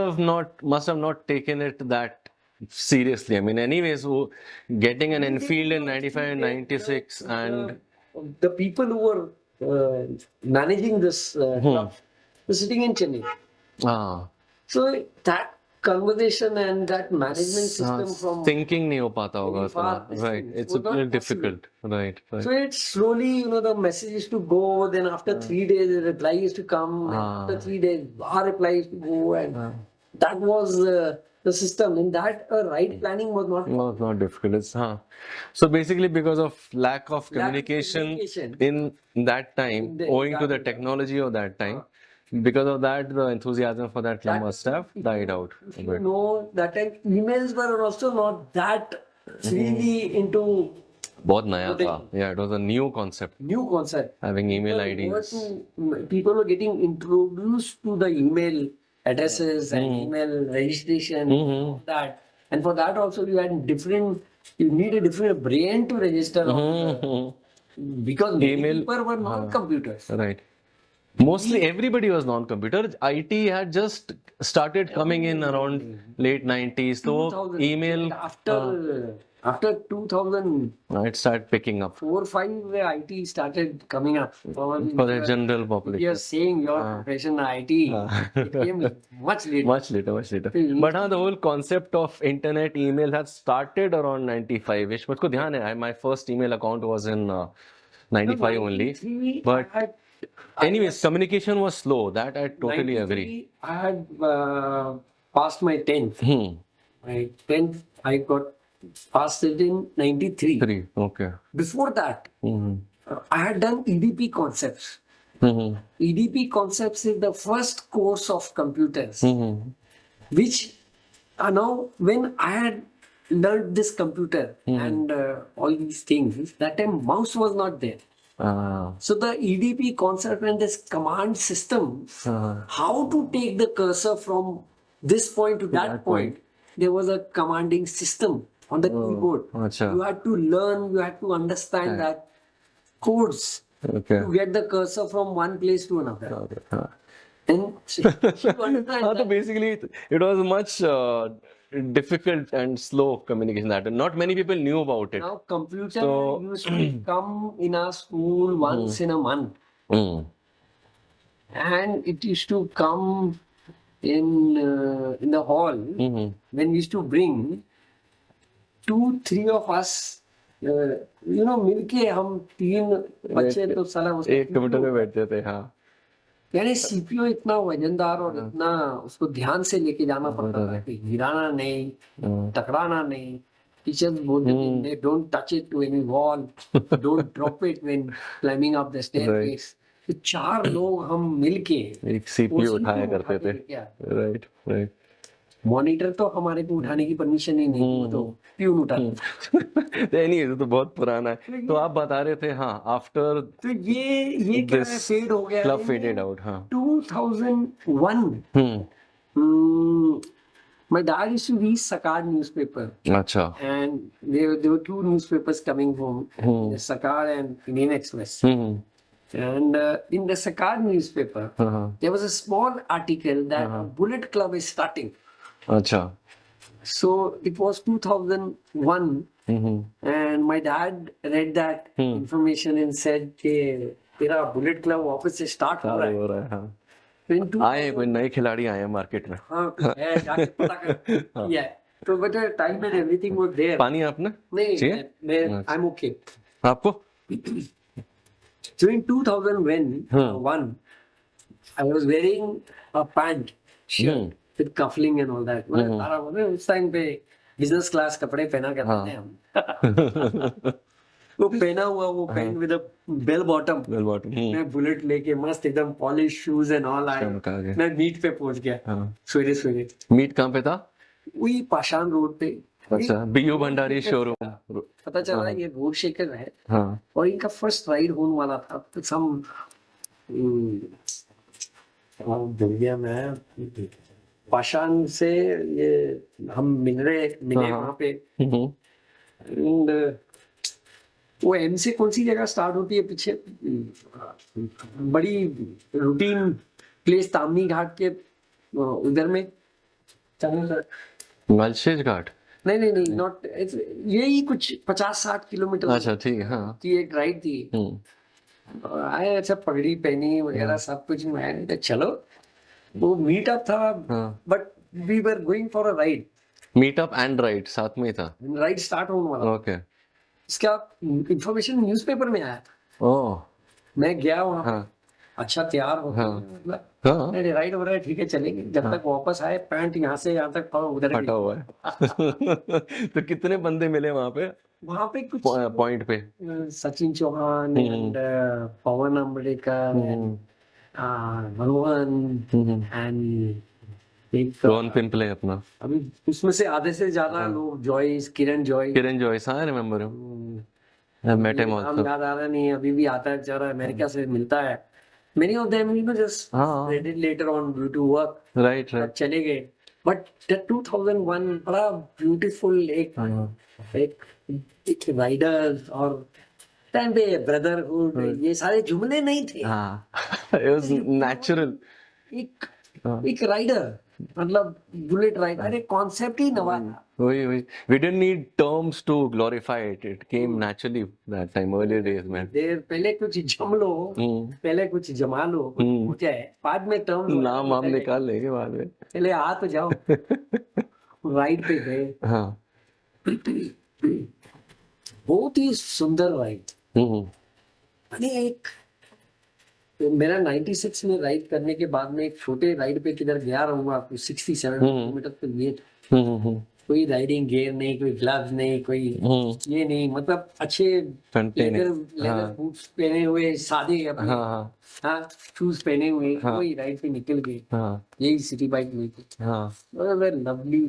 must have not taken it that seriously. I mean, anyways, getting an Enfield in 95 and 96 and the people who were managing this club were sitting in Chennai. ah, So that conversation and that management system from thinking नहीं हो पाता होगा very far उतना. Right. distance It's was a not little possible. difficult. Right. Right. So it slowly, the message used to go. Then after 3 days, the reply used to come. And after 3 days, our reply used to go, and that was the system. In that, ride planning was not No, it's not difficult. It's So basically, because of lack of communication communication. in that time, owing to the technology of that time, because of that, the enthusiasm for that club must have died out a If you bit. know that time, emails were also not that freely into बहुत नया था. Yeah, it was a new concept. new concept. Having email People IDs. people were getting introduced to the email addresses and email registration, that. And for that also you need a different brain to register on because many Email- people were not computers. Right. Mostly everybody was non-computer. IT had just started coming in around late 90s. So 2000, email, after 2004 it started picking up 5 where IT started coming up. Probably for the if general you're population. saying your profession IT, it came much later. Much later, much later. But the whole concept of internet email had started around 95-ish. मुझको ध्यान है, my first email account was in 95 only. 93, But anyways, communication was slow. That I totally agree. 93, I had passed my 10th. My 10th, I got passed it in 93. 3. Okay. Before that, I had done EDP concepts. EDP concepts is the first course of computers, which now when I had learned this computer and all these things, that time mouse was not there. So the EDP concept and this command system, how to take the cursor from this point to that point, there was a commanding system on the keyboard. अच्छा. You had to learn, you had to understand that codes Okay. to get the cursor from one place to another. हाँ. And you understand हाँ, तो that basically it was much difficult and slow communication that not many people knew about it. now computer So- used to come in our school once in a month. Hmm. And it used to come in the hall Mhm. when we used to bring 2-3 of us मिलके हम 3 बच्चे तो साला एक computer पे बैठते थे. हाँ. यानी सीपीयू इतना वजनदार और इतना उसको ध्यान से लेके जाना पड़ता था कि गिराना नहीं, टकराना नहीं. टीचर्स बोलते थे don't touch it to any wall, don't drop it when climbing up the staircase. तो 4 लोग हम मिलके एक सीपीयू उठाया करते थे. क्या राइट. राइट. मॉनिटर तो हमारे को उठाने की परमिशन ही नहीं, वो तो प्यून उठाता. एनीवे तो बहुत पुराना है. तो आप बता रहे थे हाँ आफ्टर तो ये क्या है, This फेड हो गया. Club faded out. हाँ. 2001 my dad used to read Sakar newspaper, अच्छा. and there were 2 newspapers coming from the Sakar and Indian Express. And in the Sakar newspaper there was a small article that Bullet Club is starting. अच्छा. So it was 2001 and my dad read that information and said कि तेरा bullet club वापस से start हो रहा है. हो रहा है. हाँ. तो in 2000 आए कोई नए खिलाड़ी आए हैं मार्केट में. हाँ है, जाके पता कर. Yeah. तो but time and everything was there. पानी आपने नहीं चाहिए? मैं आई एम ओके. आपको? So in 2001 I was wearing a pant shirt with cuffling and all that. मतलब सारा वो उस टाइम पे बिजनेस क्लास कपड़े पहना करते थे हम. वो पहना हुआ वो pant with a bell bottom. Well bottom. मैं बुलेट लेके मस्त एकदम पॉलिश शूज एंड ऑल आए. चमका के. मैं मीट पे पहुंच गया हाँ. सवेरे सवेरे. मीट कहाँ पे था? वही पाषाण रोड पे. अच्छा. बीयू भंडारी शोरूम. पता चला ये रोड शेकर है हाँ. और इनका फर्स्ट राइड होने वाला था. तो सम भूल गया मैं. पाषाण से ये हम मिले वहाँ पे. And, वो एम से कौन सी जगह स्टार्ट होती है पीछे, बड़ी रूटीन प्लेस तामनी घाट के उधर में. मलशेज घाट. नहीं नॉट यही कुछ 50-60 किलोमीटर अच्छा ठीक है. हाँ. की एक राइड थी. आए अच्छा पगड़ी पहनी वगैरह सब कुछ. मैंने कहा चलो वो मीटअप था but we were going for a ride. Meetup and ride साथ में था. राइड स्टार्ट होने वाला. ओके. इसका इंफॉर्मेशन न्यूज़पेपर में आया. ओह. मैं गया वहाँ. हाँ. अच्छा तैयार हो हाँ. हाँ. अरे राइड हो रहा है ठीक है चलेंगे. जब तक वापस आए पैंट यहाँ से यहाँ तक उधर फटा हुआ है. तो कितने बंदे मिले वहां पे वहाँ पे कुछ पॉइंट पे? सचिन चौहान एंड पवन अम्बेडकर भगवान एंड एक रोहन पिंपले अपना. अभी उसमें से आधे से ज्यादा लोग जॉयस किरण जॉयस. हाँ remember him. I met him नाम आल्सो. याद आ रहा नहीं. अभी भी आता है बेचारा अमेरिका से मिलता है. मेनी ऑफ देम जस्ट हाँ. Read it later on due to work. Right. Right. चले गए. बट 2001 बड़ा ब्यूटीफुल एक राइडर और टाइम पे ब्रदरहुड ये सारे जुमले नहीं थे. हाँ. It was natural. एक राइडर मतलब बुलेट राइडर. अरे कॉन्सेप्ट ही नवा था. वही. We didn't need terms to glorify it. It came naturally that time, earlier days में. देर पहले कुछ जम लो, पहले कुछ जमा लो, हो जाए बाद में टर्म नाम हम निकाल लेंगे बाद में. पहले आ तो जाओ. राइड पे गए. हाँ. बहुत ही सुंदर राइड. अरे एक मेरा 96 में राइड करने के बाद में एक छोटे राइड पे किधर गया रहूंगा 67 किलोमीटर पे लिए. कोई राइडिंग गियर नहीं, कोई ग्लव्स नहीं, कोई ये नहीं. मतलब अच्छे लेदर बूट्स पहने हुए सादे अपने हाँ शूज पहने हुए कोई राइड पे निकल गए. यही सिटी बाइक लेके. Lovely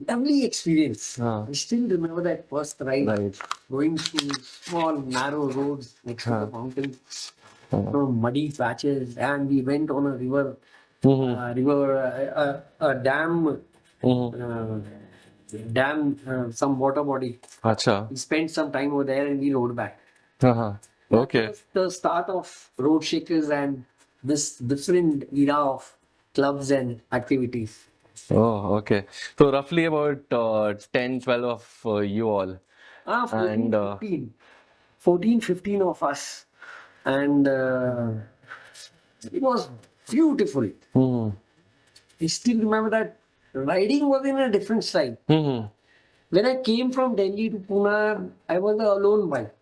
lovely experience. Huh. I still remember that first ride, Right. going through small narrow roads next to the mountains, muddy patches, and we went on a river, dam, uh, some water body. अच्छा. We spent some time over there and we rode back. Uh-huh. That Okay. was the start of Road Shakers and this different era of clubs and activities. Oh, okay. So roughly about 10, 12 of you all. 14, And 15. 14, 15 of us. And it was beautiful. hmm. I still remember that riding was in a different style. Hmm. When I came from Delhi to Pune, I was a alone bike.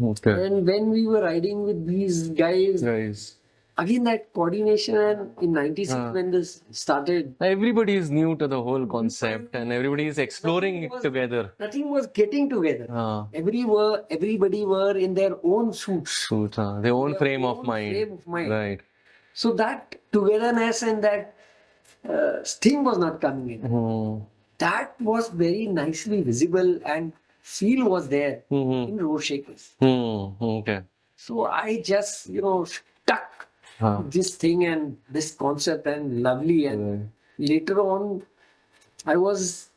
Okay. And when we were riding with these guys, Guys. again that coordination, and in 96 when this started, Everybody is new to the whole concept and everybody is exploring it together. nothing was getting together. Everybody were in their own suits. Suits, their own frame of own mind. frame of mind. Right. So that togetherness and that thing was not coming in. Hmm. That was very nicely visible and feel was there Hmm. in Road Shakers. Okay. So I just, stuck Huh. this thing and this concept and lovely. And later on, I was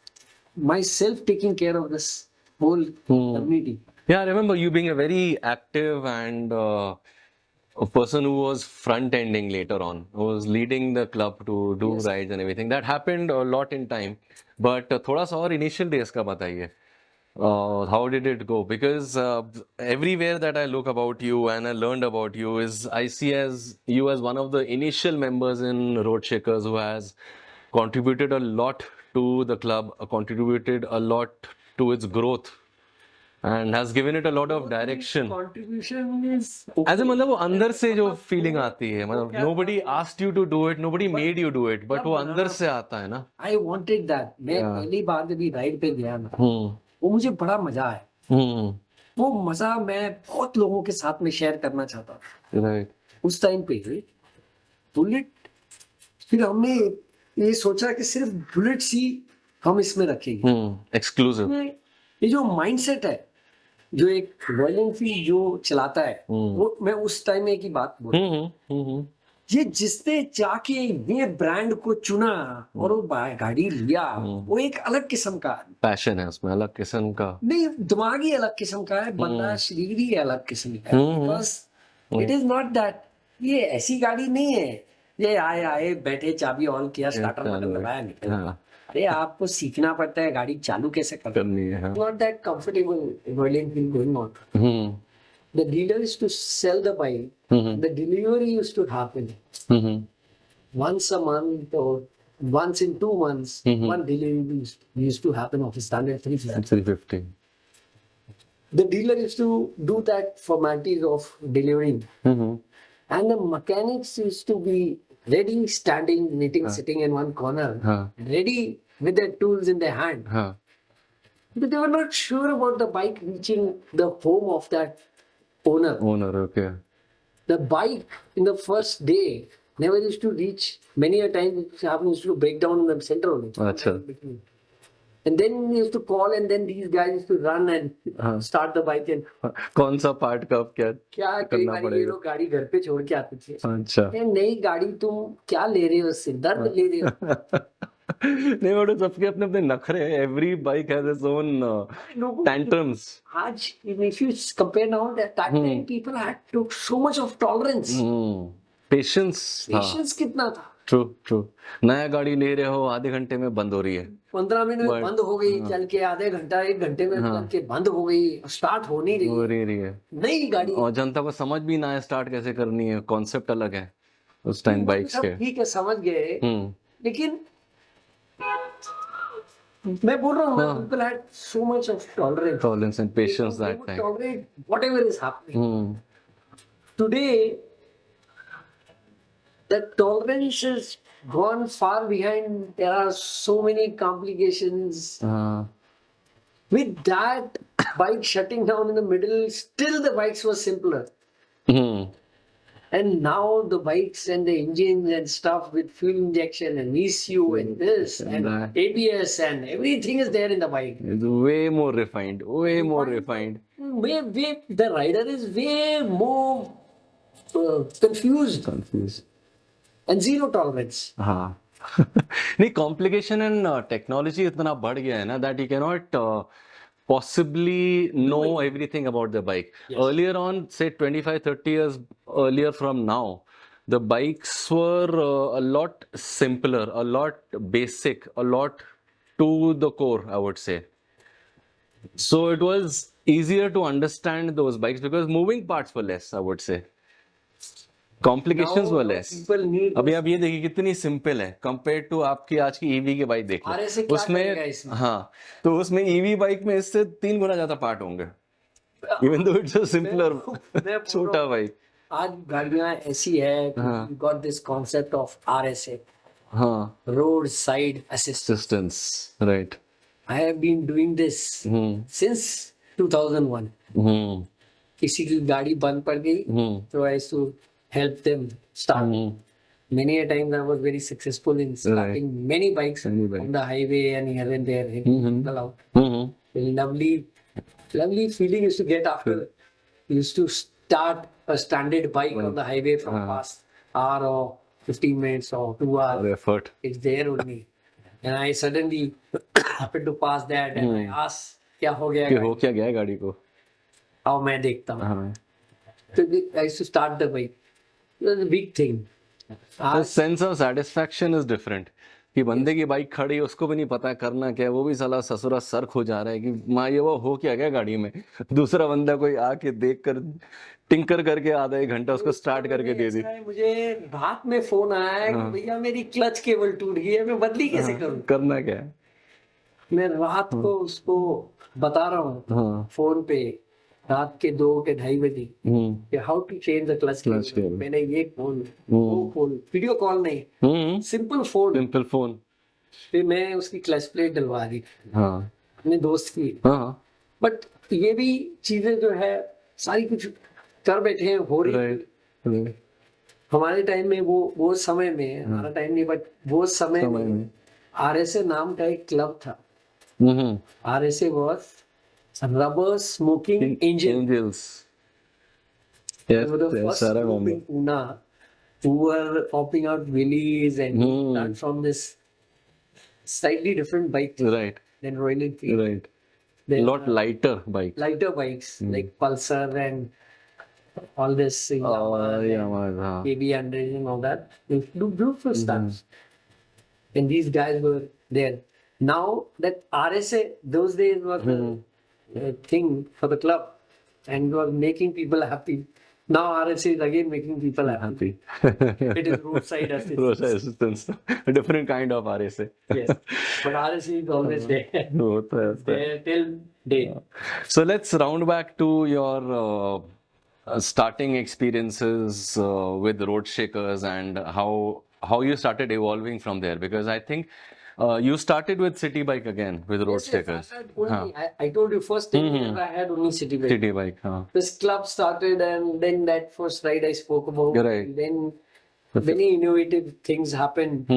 myself taking care of this whole community. Yeah, I remember you being a very active and a person who was front ending later on, who was leading the club to do rides and everything. That happened a lot in time. But थोड़ा सा और initial days का बताइए. How did it go? Because everywhere that I look about you and I learned about you is I see as you as one of the initial members in Road Shakers who has contributed a lot to the club, contributed a lot to its growth, and has given it a lot of direction. Contribution is As a मतलब वो अंदर से जो feeling आती है, मतलब nobody asked you to do it, nobody made you do it, but वो अंदर से आता है ना. I wanted that. मैं पहली बार जब राइड पे गया ना, हम्म. वो मुझे बड़ा मजा आया. हम्म. वो मजा मैं बहुत लोगों के साथ में शेयर करना चाहता था. Right. उस टाइम पे बुलेट, फिर हमने ये सोचा कि सिर्फ बुलेट्स ही हम इसमें रखेंगे. Exclusive. ये जो माइंडसेट है, जो एक रॉयल एनफील्ड जो चलाता है, वो मैं उस टाइम में की बात बोल, ये जिसने जाके ये ब्रांड को चुना और वो गाड़ी लिया, वो एक अलग किस्म का पैशन है उसमें, अलग किस्म का नहीं, दिमाग ही अलग किस्म का है, बंदा शरीर ही अलग किस्म का है. Because it is not that ये ऐसी गाड़ी नहीं है ये आए आए बैठे चाबी ऑन किया स्टार्टर बटन दबाया निकल. अरे आपको सीखना पड़ता है गाड़ी चालू कैसे करनी है. Not that comfortable royal Enfield going on. The dealer is to sell the bike. The delivery used to happen once a month or once in 2 months. One delivery used to happen of a standard 350. 350. The dealer used to do that formalities of delivering. And the mechanics used to be ready, standing, knitting, sitting in one corner, ready with their tools in their hand. But they were not sure about the bike reaching the home of that owner. Okay. The bike in the first day never used to reach. Many a time it used to break down in the center of it. अच्छा. And then we used to call, and then these guys used to run and start the bike. And कौन सा part कब क्या क्या कई बार ये लोग गाड़ी घर पे छोड़ के आते थे. अच्छा. ये नई गाड़ी तुम क्या ले रहे हो, सिर दर्द ले रहे हो. नहीं बेटा, सबके अपने अपने नखरे हैं. Every bike has its own tantrums. आज if you compare now, that time people had to so much of tolerance. Patience. Patience कितना था. ट्रू. नया गाड़ी ले रहे हो, आधे घंटे में बंद हो रही है, 15 मिनट में बंद हो गई, चल के आधे घंटा 1 घंटे में चल के बंद हो गई, स्टार्ट हो नहीं रही है. नई गाड़ी. और जनता को समझ भी ना है स्टार्ट कैसे करनी है, कॉन्सेप्ट अलग है उस टाइम बाइक्स के. ठीक है, समझ गए, लेकिन मैं बोल रहा हूँ people had so much of tolerance and patience that time. Tolerate whatever is happening. Today the tolerance is gone far behind. There are so many complications. With that bike shutting down in the middle, still the bikes were simpler. And now the bikes and the engines and stuff with fuel injection and ECU and this and that. ABS and everything is there in the bike. It's way more refined, way more refined. The rider is way more confused and zero tolerance. हाँ नहीं complication and technology इतना बढ़ गया है ना that you cannot possibly know everything about the bike. Yes. Earlier on, say 25-30 years earlier from now, the bikes were a lot simpler, a lot basic, a lot to the core, I would say. So it was easier to understand those bikes because moving parts were less, I would say. Complications were less. People need अभी आप ये देखिए कितनी simple है compare to आपकी आज की EV की बाइक देख RSA लो क्या उसमें करेगा इसमें? हाँ तो उसमें ईवी बाइक में इससे 3 गुना ज्यादा पार्ट होंगे even though it's a simpler मैं छोटा बाइक आज गाड़ियां ऐसी है got this concept of RSA, हाँ road side assistance. Assistance right I have been doing this since 2001. किसी की गाड़ी बंद पड़ गई तो I to help them start. Many a times I was very successful in starting many bikes on the highway and here and there. Lovely feeling used to get after. Used to start a standard bike on the highway from past hour or 15 minutes or 2 hours. effort It's there only. And I suddenly happened to pass that and I asked, क्या हो गया? कि हो क्या गया गाड़ी को आओ मैं देखता हूँ. So I used to start the bike. It was a big thing. The sense of satisfaction is different. कि बंदे की बाइक खड़ी उसको भी नहीं पता करना क्या है वो भी साला ससुरा सर खो जा रहा है कि माँ ये वो हो क्या गया गाड़ी में दूसरा बंदा कोई आके देख कर टिंकर करके आधा 1 घंटा उसको स्टार्ट करके दे दी मुझे रात में फोन आया है कि भैया मेरी क्लच केबल टूट गई है मैं बदली कैसे करूं. करना क्या है मैं रात को उसको बता रहा हूँ फोन पे रात के 2-2:30 बजे how to change the clutch cable. मैंने ये फोन वो फोन वीडियो कॉल नहीं सिंपल फोन फिर मैं उसकी क्लच प्लेट डलवा दी अपने दोस्त की. बट ये भी चीजें जो है सारी कुछ कर बैठे हैं हो रही. हमारे टाइम में वो समय में हमारा टाइम नहीं बट वो समय में RSA नाम का एक क्लब था. RSA was rubber smoking angels. Yes, They were the first group in Pune who were popping out wheelies and start from this slightly different bike right than Royal Enfield. right Then, lot lighter bike lighter bikes like Pulsar and all this Yamaha, KB100 and all that. They do beautiful stuff. And these guys were there. Now that RSA those days was a thing for the club and was making people happy. Now RSA is again making people happy. It is roadside assistance. Roadside assistance. A different kind of RSA. Yes, but RSA is always there. There till date. So let's round back to your starting experiences with Road Shakers and how you started evolving from there, because I think you started with city bike again with Road Shakers. I told you first thing I had only city bike. City bike. This club started and then that first ride I spoke about. Right. Then many innovative things happened.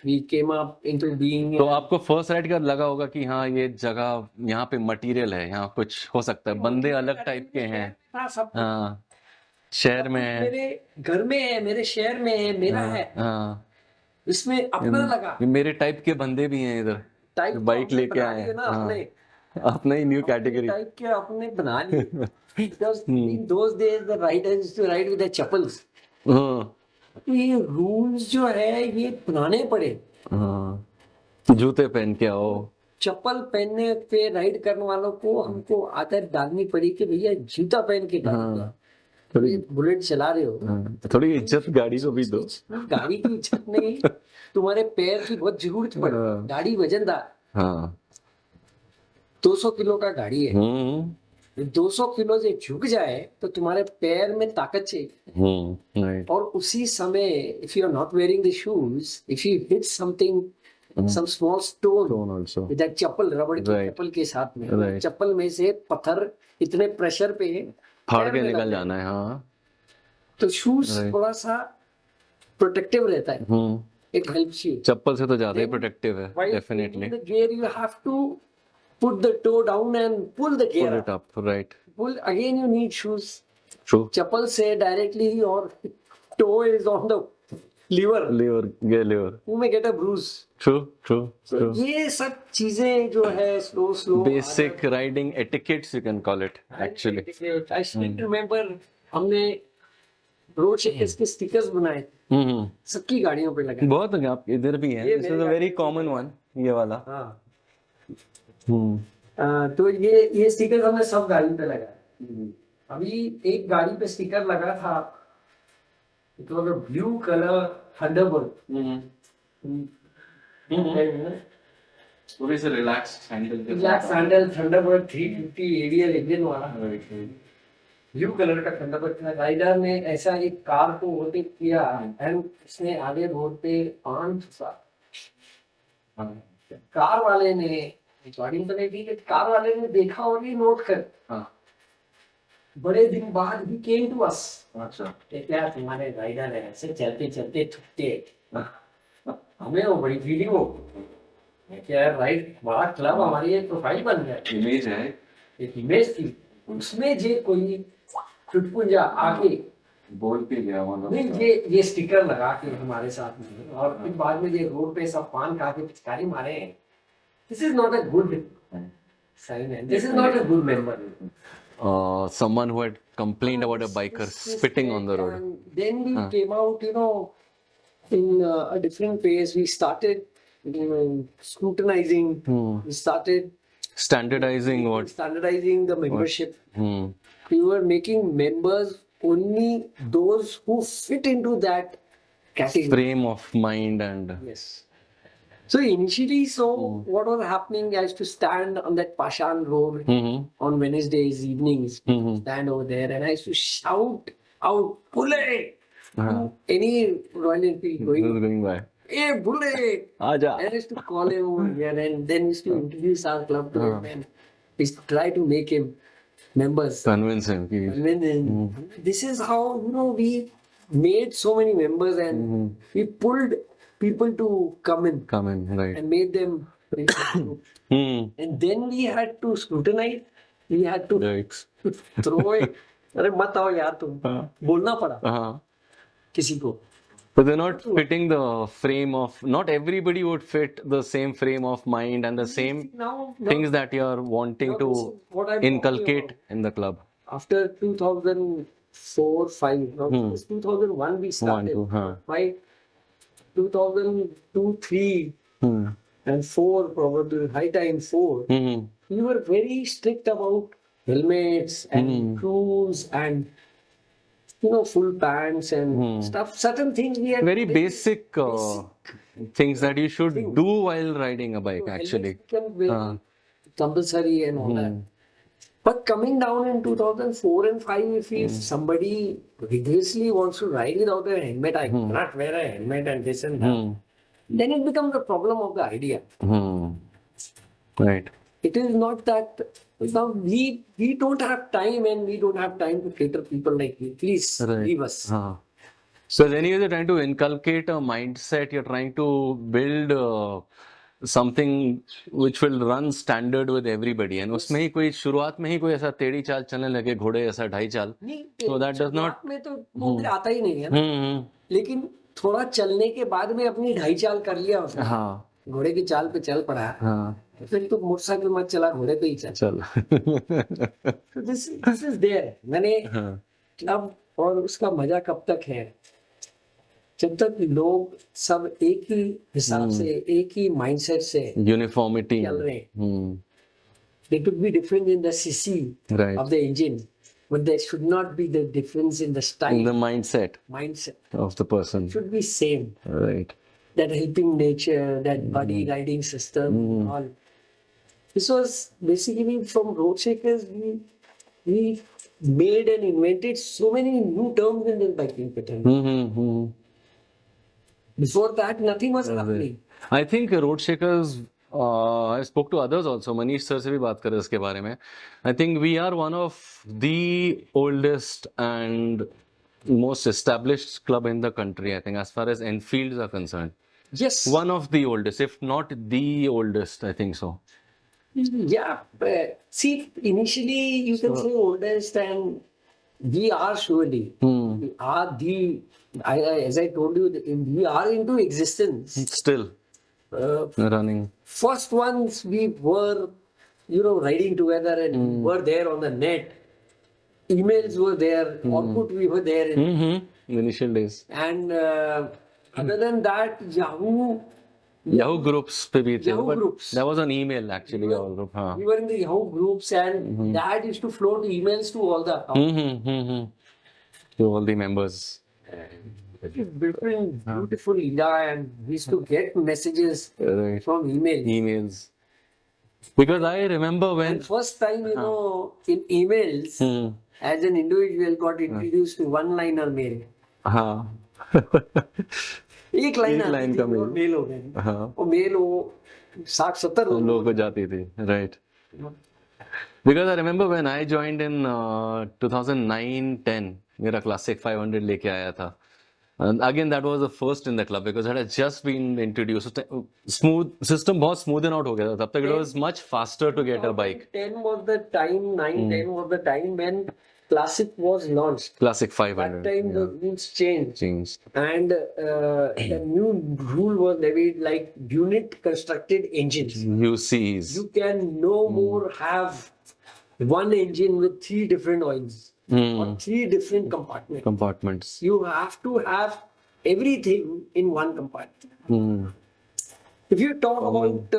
We came up into being. तो आपको first ride का लगा होगा कि हाँ ये जगह यहाँ पे मटेरियल है, यहाँ कुछ हो सकता है, बंदे अलग टाइप के हैं. हाँ शहर में है, मेरे घर में है, मेरे शहर में है, मेरा है. इसमें अपना लगा. मेरे टाइप के बंदे भी हैं इधर बाइक लेके आए हैं. अपना ही न्यू कैटेगरी टाइप के अपने बना लिए. Because in those days the riders used to ride with their chappals. ये रूल्स जो है ये बनाने पड़े. जूते पहन के आओ. चप्पल पहनने पे राइड करने वालों को हमको आदत डालनी पड़ी कि भैया जूता पहन के थोड़ी बुलेट चला रहे हो थोड़ी इज्जत गाड़ी को भी दो. गाड़ी की इज्जत नहीं, तुम्हारे पैर की बहुत जरूरत पड़े. गाड़ी वजनदार 200 किलो का गाड़ी है. 200 किलो से झुक जाए तो तुम्हारे पैर में ताकत चाहिए. और उसी समय if you are not wearing the shoes, if you hit something some small stone also with that chappal, रबड़ की चप्पल के साथ में, चप्पल में से पत्थर इतने प्रेशर पे फाड़ के निकल जाना है. तो शूज Right. थोड़ा सा प्रोटेक्टिव रहता है, इट हेल्प्स यू. चप्पल से तो ज्यादा ही प्रोटेक्टिव है, While definitely. in the gear, you have to put the toe down and pull the gear Pull up. it up, right? Pull again, you need shoes. True. चप्पल से directly your toe is on the lever. Lever. You may get a bruise. True. So ये सब चीजें जो है slow Basic riding etiquettes, you can call it, actually. I still remember हमने road shakers के stickers बनाए, सबकी गाड़ियों पे लगा. बहुत है, आप इधर भी है. ये दिस इज मेरे अ वेरी कॉमन वन, ये वाला. हाँ. हम्म. तो ये स्टिकर हमने सब गाड़ी पे लगाया. अभी एक गाड़ी पे स्टिकर लगा था, it was a blue colour Thunderbird. पूरी से relax handle black sandal Thunderbird 350 AVL engine वाला ब्लू कलर का थंडरबर्ड था. राइडर ने ऐसा एक कार को ओवरटेक किया एंड इसने आगे रोड पे 5 कार वाले ने, रिकॉर्डिंग तो नहीं थी, कार वाले ने देखा और ये नोट कर. बड़े दिन बाद ही केम टू अस. अच्छा. यार तुम्हारे राइडर है ऐसे चलते चलते थकते. हमें वो बड़ी फीलिंग हो क्या राइड, बड़ा क्लब हमारी एक प्रोफाइल बन गया, इमेज है, एक इमेज थी. उसमें जे कोई चुटपुंजा आके बोल के गया मतलब. नहीं, ये स्टिकर लगा के हमारे साथ में, और फिर बाद में ये रोड पे सब पान खा के पिचकारी मारे. This is not a good sign and this is not a good member. Someone who had complained about a biker spitting on the road. And then we came out, in a different phase. We started scrutinizing. We started Standardizing what? standardizing the membership. Hmm. We were making members only those who fit into that category. Frame of mind and. Yes. So initially, what was happening? I used to stand on that Pashan Road on Wednesdays evenings, stand over there, and I used to shout out, "Bullet!" to any Royal Enfield going, by. "Hey, Bullet!" Aja. And I used to call him over here, and then we used to introduce our club to him, and we used to try to make him members. Convince him. And then this is how we made so many members, and we pulled people to come in Right. and made them into the group. And then we had to scrutinize. We had to Yikes. throw it. अरे मत आओ यार तुम, बोलना पड़ा किसी को. But they're not fitting the frame of. Not everybody would fit the same frame of mind and the same Now things that you're wanting this is to what I'm talking inculcate about. in the club. After 2004-5, now it's 2001 we started. 1, 2, By 2002-3 and 4, probably high time 4, we were very strict about helmets and shoes and full pants and stuff. Certain things we had Very basic things that you should do while riding a bike, actually. Become very compulsory and all that. But coming down in 2004 and 5, if somebody rigorously wants to ride without a helmet, I cannot wear a helmet and this and that, then it becomes a problem of the idea. Right. It is not that now we don't have time, and we don't have time to cater people like you. Please leave us. So then you're trying to inculcate a mindset, you're trying to build something which will run standard with everybody. And उसमें ही कोई शुरुआत में ही कोई ऐसा टेढ़ी चाल चलने लगे, घोड़े ऐसा ढाई चाल. So that does not. में तो मुझे आता ही नहीं है ना. लेकिन थोड़ा चलने के बाद में अपनी ढाई चाल कर लिया उसने. घोड़े की चाल पे चल पड़ा. फिर तो मोटरसाइकिल मत चला, घोड़े पे ही चल. So this is there. मैंने क्लब और उसका मजा कब तक है, जब तक लोग सब एक ही हिसाब से, एक ही माइंडसेट से uniformity चल रहे हैं. There could be difference in the cc of the engine, but there should not be the difference in the style. The mindset of the person should be same. Right. That helping nature, that body riding system, all. This was basically from Road Shakers. We made and invented so many new terms in the biking pattern. Before that, nothing was happening. I think Road Shakers. I spoke to others also. Manish sir से भी बात करे इसके बारे में. I think we are one of the oldest and most established club in the country, I think, as far as Enfields are concerned. Yes. One of the oldest, if not the oldest, I think so. Yeah, but see, initially you can say oldest, and we are surely. We are the, as I told you, we are into existence. Still running. First ones we were, riding together and we were there on the net. Emails were there, Orkut we were there. Initial days. And other than that, Yahoo groups पे भी थे, Yahoo but groups. that was an email actually. Yahoo group, हाँ. we were in the Yahoo groups, and that used to float emails to all the accounts. To all the members. It is beautiful era, and we used to get messages Right. from emails. Emails. Because I remember when. And first time, in emails, as an individual, got introduced to one-liner mail. हाँ. एक line एक आती line थी का और mail. Mail हो गई. हाँ. वो मेल वो 60-70 लोगों को जाती थी. Right. Because I remember when I joined in 2009-10, मेरा Classic 500 लेके आया था. And again, that was the first in the club because it had just been introduced. Smooth system बहुत smoothen out हो गया था. तब तक it was much faster to get a bike. 10 was the time, 9-10 was the time when Classic was launched. Classic That 500. time the rules changed. Changed. And a new rule was levied, like unit constructed engines. UCs. You can no more have one engine with 3 different oils or 3 different compartments. Compartments. You have to have everything in one compartment. If you talk about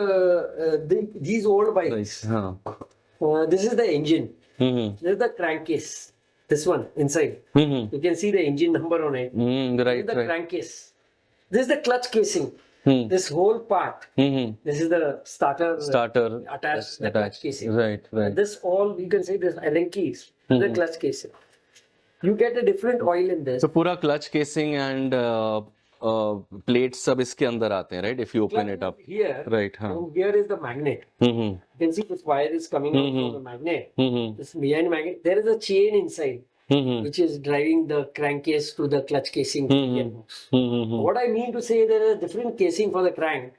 these old bikes, Nice. Huh. this is the engine. This is the crankcase. This one inside. You can see the engine number on it. This Right, is the right. crankcase. This is the clutch casing. This whole part. This is the starter. Starter attached. The clutch casing. Right, right. This all you can say this Allen keys. The clutch casing. You get a different oil in this. So पूरा clutch casing and plates सब इसके अंदर आते हैं, right? If you open it up. Here, Right, हाँ. and here is the magnet. You can see this wire is coming out from the magnet. This behind magnet, there is a chain inside, which is driving the crankcase to the clutch casing. Gearbox. What I mean to say, there is a different casing for the crank,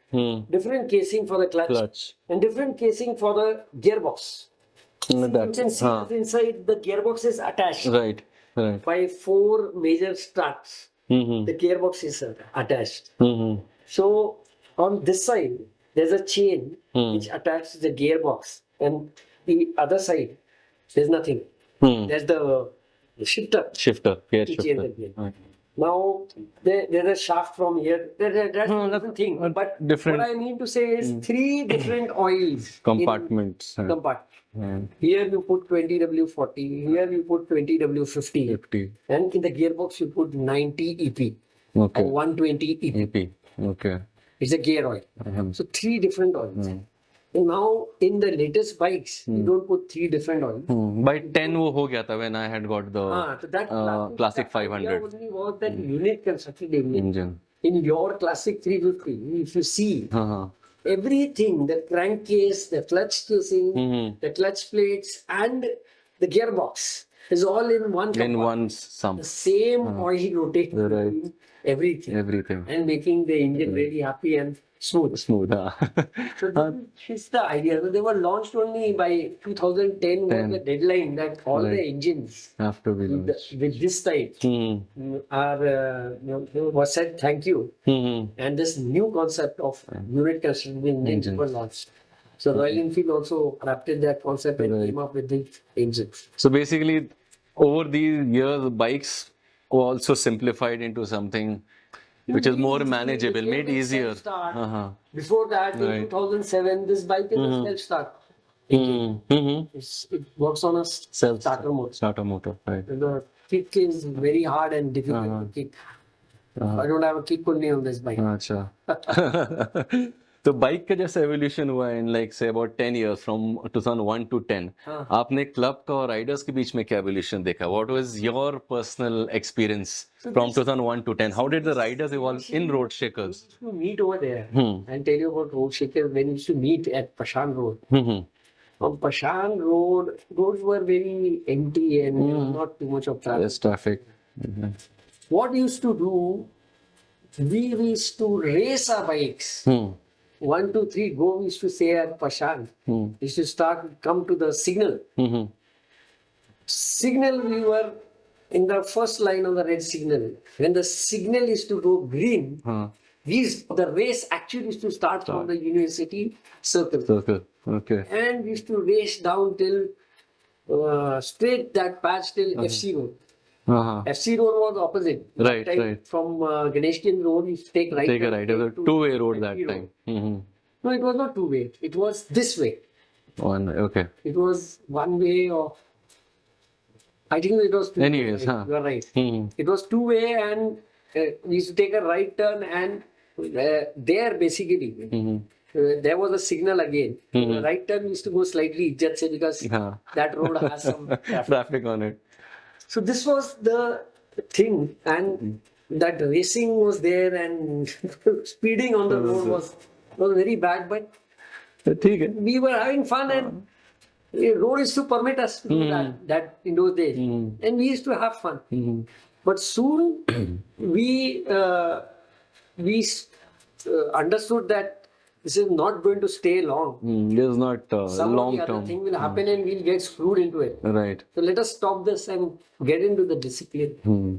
different casing for the clutch, and different casing for the gearbox. You can see that inside the gearbox is attached Right, right. by 4 major struts. The gearbox is attached. So on this side, there's a chain which attaches the gearbox, and the other side, there's nothing. There's the shifter. Gear to change shifter. the gear. Right. Now there's a shaft from here. That's another thing. But different- what I mean to say is 3 different oils in Compartments. compartment. Here you put 20W40. Here you put 20W50. 50. And in the gearbox you put 90 EP Okay. or 120 EP. EP. Okay. It's a gear oil. So 3 different oils. And now in the latest bikes, you don't put 3 different oils. By 10 वो हो गया था when I had got the So that Classic that idea 500 only was that unit constructed engine. engine. In your Classic 350, if you see हाँ. everything, the crankcase, the clutch casing, the clutch plates, and the gearbox is all in one In compartment. one sum. The same oil rotates Right. between everything Everything. and making the engine really happy and smooth. Smooth. So this is the idea. So they were launched only by 2010 was the deadline that all the engines Have to be launched. with this type are was said thank you, and this new concept of unit construction engine were launched. So Royal Enfield also adapted that concept and came up with the engine. So basically, over these years, bikes were also simplified into something which is more manageable, made easier. Start. Before that, in 2007, this bike is a self-start. It works on a starter mode. Starter motor, right. The kick is very hard and difficult to kick. I don't have a kick only on this bike. अच्छा. तो bike का जैसा evolution हुआ in like say about 10 years from 2001 to 10 आपने club का और Riders के बीच में क्या एवोल्यूशन देखा what was your personal experience from 2001 to 10 how did the Riders evolve in road shakers To meet over there and tell you about road shakers when we used to meet at Pashan Road. On Pashan Road, roads were very empty and not too much of traffic. Yes, traffic. What we used to do, we used to race our bikes. Hmm. 1, 2, 3, go. We used to say at Pashan. We used to come to the signal. Hmm. Signal, we were in the first line of the red signal. When the signal is to go green, the race actually used to start from the university circle. Circle. Okay. And we used to race down till straight that patch till FC Road. Uh-huh. FC Road was opposite. Right, That time right. From Ganeshkian Road, you used to take right. Take a turn right. It was a to two-way road that FC time. Hmm. No, it was not two-way. It was this way. One. Okay. It was one way of. I think it was two-way. Anyways, huh. You are right. Hmm. It was two-way, and we used to take a right turn, and there basically there was a signal again. The right turn used to go slightly Ijjat se because Huh. that road has some traffic. Traffic on it. So this was the thing, and that racing was there, and speeding on the road was very bad. But ठीक है. we were having fun, and the road used to permit us to do that in those days, and we used to have fun. But soon we understood that this is not going to stay long. This is not Some long or the other term. thing will happen, and we'll get screwed into it. Right. So let us stop this and get into the discipline. Hmm.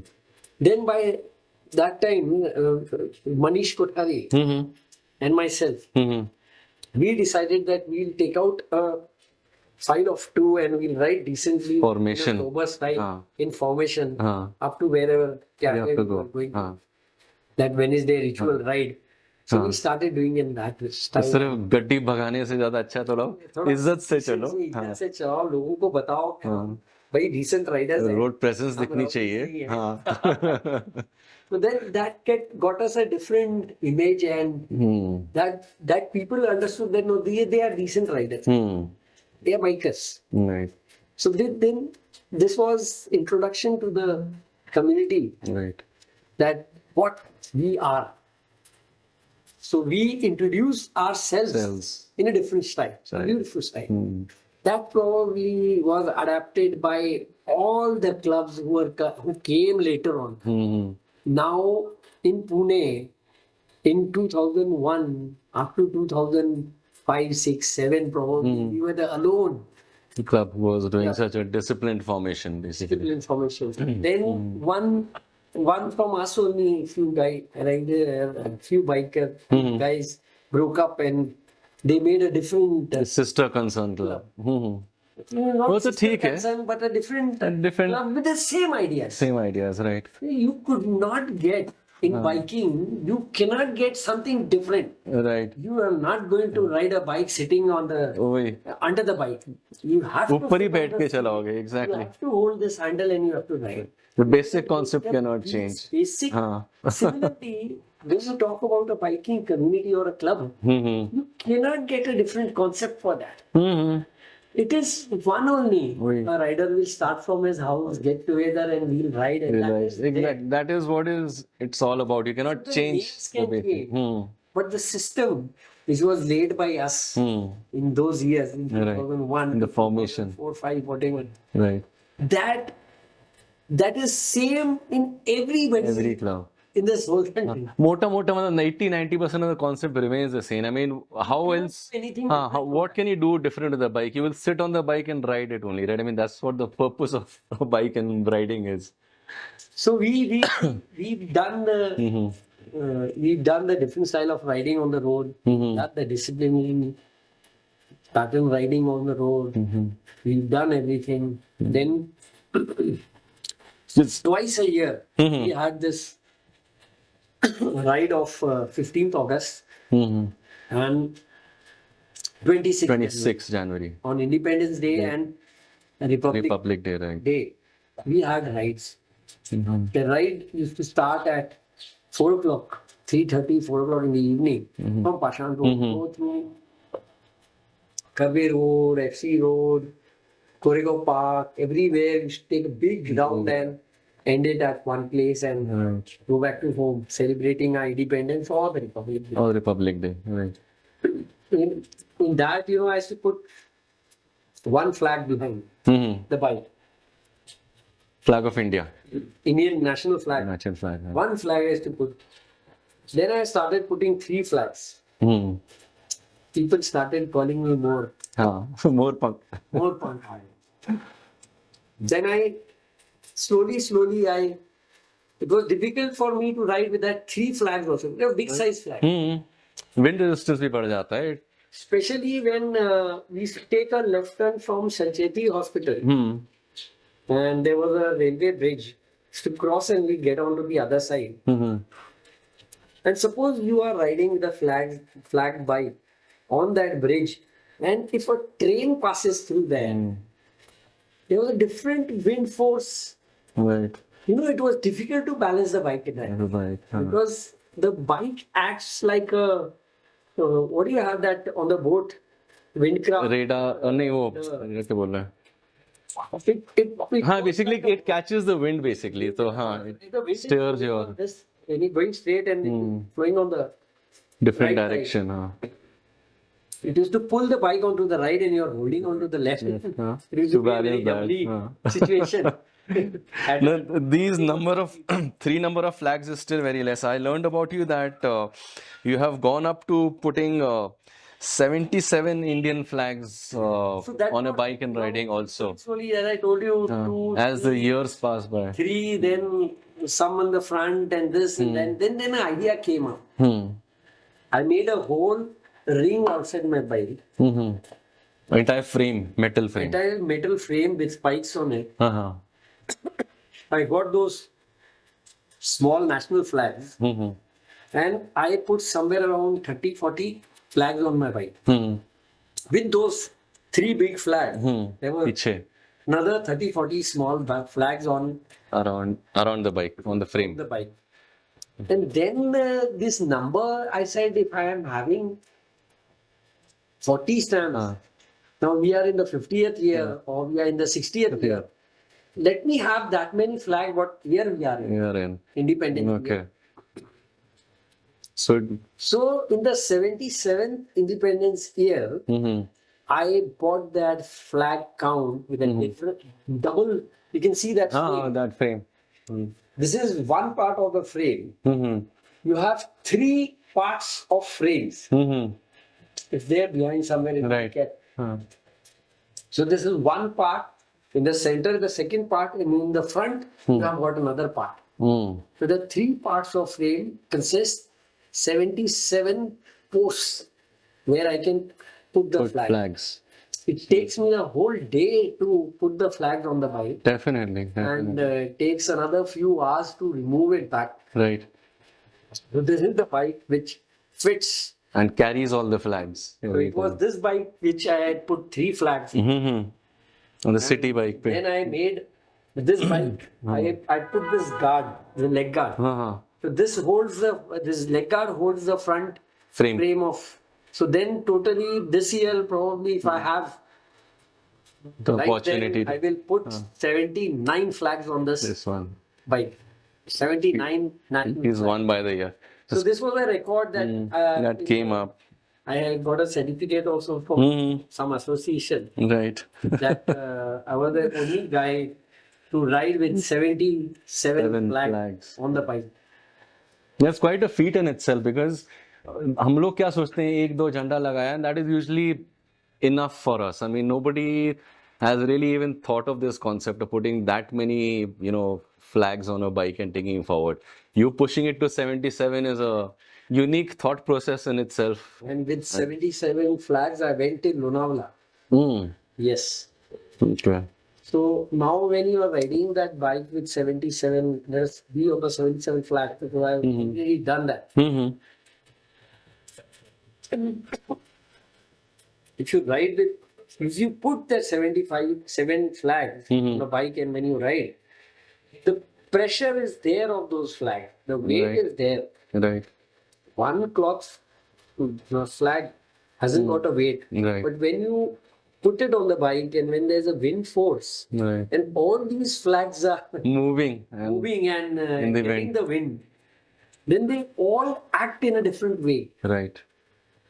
Then by that time, Manish Kothari Hmm. and myself, Hmm. we decided that we'll take out a file of 2 and we'll write decently Formation. in a sober style Ah. in formation Ah. up to wherever We have cafe to we go. were going. हाँ. That Wednesday ritual ride. So we started doing in that style. सिर्फ गड्डी भगाने से ज्यादा अच्छा तो थोड़ा इज्जत से चलो. इज्जत से चलाओ, लोगों को बताओ हाँ. भाई डिसेंट राइडर्स है. रोड प्रेजेंस दिखनी road चाहिए. नहीं है. हाँ. So then that got us a different image, and Hmm. that people understood that no, they are decent riders. Hmm. They are bikers. Right. So then this was introduction to the community Right. that what we are. So we introduce ourselves Selves. in a different style, a Right. beautiful style. Hmm. That probably was adapted by all the clubs who came later on. Hmm. Now in Pune, in 2001 up to 2005, 6, 7, probably we were the alone The club was doing such a disciplined formation, basically. discipline formation. Then one from us only, few biker guys broke up and they made a different. The sister concern club. Hmm. Not वो तो sister ठीक है. concern, but a different Different, club with the same ideas. same ideas, right? You could not get in biking. You cannot get something different. Right. You are not going to ride a bike sitting on the वही. under the bike. You have to ऊपर ही sit on बैठ the के seat. चलाओगे, You exactly. have to hold this handle and you have to ride. The basic concept cannot These change. Basic. हाँ. Similarly, when you talk about a biking community or a club, Hmm. you cannot get a different concept for that. Hmm. It is one only. Oui. A rider will start from his house, get together, and we'll ride. And that Realize. is there. Exactly. That is what is it's all about. You cannot The change names the can basic. change. Hmm. But the system, which was laid by us Hmm. in those years, in Right. 2001, In the formation. 4, 5, whatever, Right. that is same in everybody Every club. in this whole country. मोटा मोटा मतलब 90% of the concept remains the same. I mean, how else? Anything What can you do different with the bike? You will sit on the bike and ride it only, right? I mean, that's what the purpose of a bike and riding is. So we've done the different style of riding on the road. Done the discipline, started riding on the road. We've done everything. Then Just twice a year we had this ride of 15th August and 26th 26 January, on Independence Day and Republic Republic Day, right? Day. We had rides. The ride used to start at 4 o'clock, 3:30, 4 o'clock in the evening from Pashan Road, go through Karve Road, FC Road, Korego Park, everywhere. We used to take a big round and end it at one place and Right. go back to home, celebrating our independence or the Republic Day. Oh, Republic Day, right? In that, I used to put one flag behind Hmm. the bike. Flag of India. Indian national flag. National flag. Yeah. One flag is to put. Then I started putting 3 flags. Hmm. People started calling me more More punk. punk. Then I slowly, it was difficult for me to ride with that 3 flags also. They were big size flag. Wind resistance भी बढ़ जाता है. Especially when we used to take a left turn from Sancheti Hospital. And there was a railway bridge to cross and we get onto the other side. And suppose you are riding with a flagged bike on that bridge, and if a train passes through there, there was a different wind force. Right. You know, it was difficult to balance the bike at that Right. because the bike acts like a what do you have that on the boat? Windcraft. Radar. नहीं वो क्या बोल रहे हैं? It हाँ, basically it catches the wind basically. So हाँ, it steers your this when you're going straight and flowing on the different right direction. हाँ. It is to pull the bike onto the right and you're holding onto the left. हाँ. It is To to be a very balance that, lovely situation. No, these three number of flags is still very less. I learned about you that you have gone up to putting 77 Indian flags that on a was- bike and riding also. Slowly, as I told you, two, As the years pass by. 3, then some on the front and this, and then an idea came up. I made a whole ring outside my bike, Entire frame, metal frame. entire metal frame with spikes on it. Uh-huh. I got those small national flags and I put somewhere around 30-40 flags on my bike. With those 3 big flags, there were Piche, another 30-40 small flags on around the bike, on the frame. the bike. And then this number, I said, if I am having 40 stamps, now we are in the 50th year or we are in the 60th year. Let me have that many flags what year we are in, You are in. Independence Okay. year. So, So in the 77th Independence year, I bought that flag count with a different double. You can see that frame. that frame. This is one part of the frame. You have 3 parts of frames. It's there behind somewhere in the Right. packet. So this is one part. In the center, the second part, and in the front, you have got another part. So the 3 parts of frame consist 77 posts where I can put the flag. Flags. It takes me a whole day to put the flags on the bike, Definitely. and it takes another few hours to remove it back. Right. So this is the bike which fits. And carries all the flags. So it was this bike which I had put 3 flags. On the city bike. Pe. Then I made this bike. I put this guard, the leg guard. So this leg guard holds the front Frame. frame of. So then totally this year probably if I have The like opportunity. then I will put 79 flags on this one. bike. 79 Is won by the year. So this was a record that That came up. I got a certificate also from some association Right. that I was the only guy to ride with 77 Seven flags flags. on the bike. That's quite a feat in itself because हम लोग क्या सोचते हैं एक दो झंडा लगाया and that is usually enough for us. I mean nobody has really even thought of this concept of putting that many flags on a bike and taking it forward. You pushing it to 77 is a unique thought process in itself. And with 77 flags, I went to Lonavala. Yes. Okay. So now when you are riding that bike with 77, let's be on the 77 flag because I've already done that. If you put that 7 flags on the bike and when you ride, the pressure is there of those flags. The weight Right. is there. Right. One cloth flag hasn't got a weight. Right. But when you put it on the bike and when there's a wind force Right. and all these flags are Moving. And moving and the getting wind. the wind, then they all act in a different way. Right.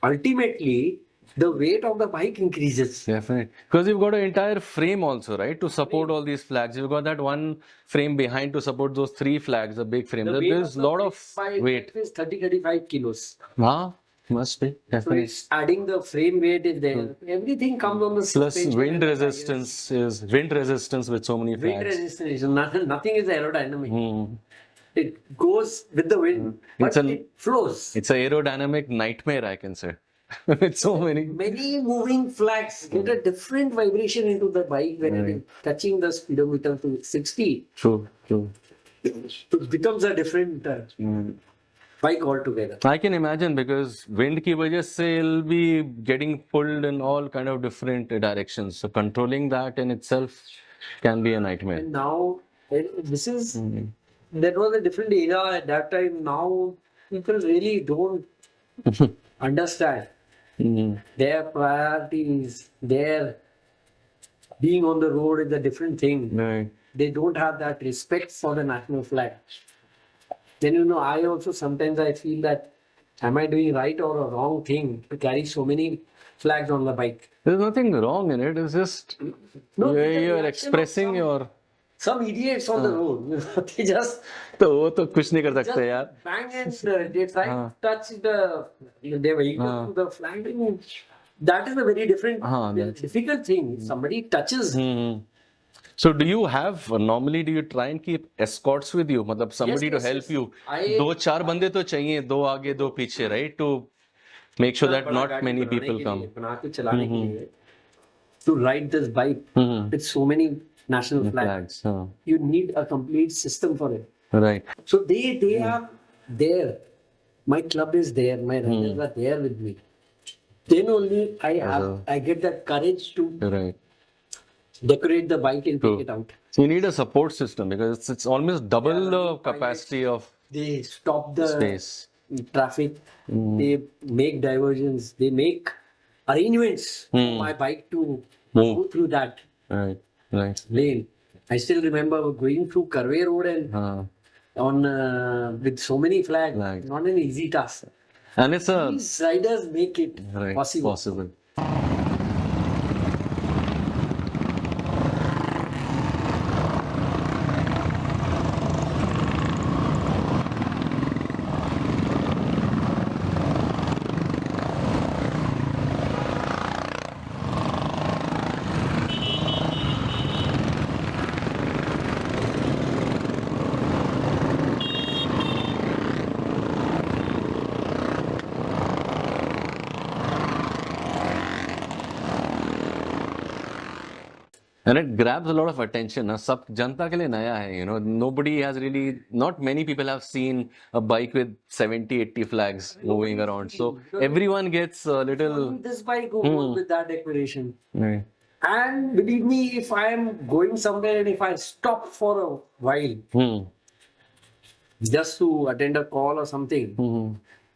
Ultimately, the weight of the bike increases. Definitely. Because you've got an entire frame also, right? To support all these flags. You've got that one frame behind to support those three flags, the big frame. The weight There's of a the lot bike of by weight. itself is 30-35 kilos. Huh? Must be. So Definitely. it's adding the frame weight is there. Everything comes on the Plus suspension wind and the tires. resistance with so many Wind flags. resistance. Nothing is aerodynamic. Hmm. It goes with the wind, It's but a- it flows. It's an aerodynamic nightmare, I can say. With so many. Many moving flags get a different vibration into the bike when it is touching the speedometer to 60. True, true. It becomes a different bike altogether. I can imagine because wind की वजह से it'll be getting pulled in all kind of different directions. So controlling that in itself can be a nightmare. And now, this is, that was a different era at that time. Now, people really don't understand Mhm. their priorities, their being on the road is a different thing. Right. They don't have that respect for the national flag. Then, you know, I also sometimes I feel that am I doing right or a wrong thing to carry so many flags on the bike? There's nothing wrong in it. It's just No, where it's the you're reaction of expressing your. some idiots on the road. You know, they just तो वो तो कुछ नहीं कर सकते यार. bang and they try to touch their vehicle हाँ. to the flag. And that is a very different, हाँ, that's- difficult thing. If somebody touches, Hmm. So do you have normally do you try and keep escorts with you? मतलब somebody yes, to help yes. you. I- दो चार बंदे तो चाहिए, दो आगे दो पीछे, right? To make sure that बड़ा not गाड़ी many बनाने people के come. लिए, बना के चलाने के लिए, to ride this bike Mhm. with so many national flags, Flags. Huh. you need a complete system for it. Right. So they are there. My club is there. My riders are there with me. Then only I get that courage to Right. decorate the bike and True. take it out. So you need a support system because it's almost double the capacity of They stop the space. traffic. They make diversions. They make arrangements for my bike to go through that Right. Right. lane. I still remember going through Karve Road and on with so many flags. Flags. Not an easy task. And it's a These riders make it right, possible. And it grabs a lot of attention. ना सब जनता के लिए नया है, you know. Nobody has really, not many people have seen a bike with 70, 80 flags moving around. So everyone gets a little. This bike goes with that decoration. Right. And believe me, if I am going somewhere and if I stop for a while Hmm. just to attend a call or something, Mhm.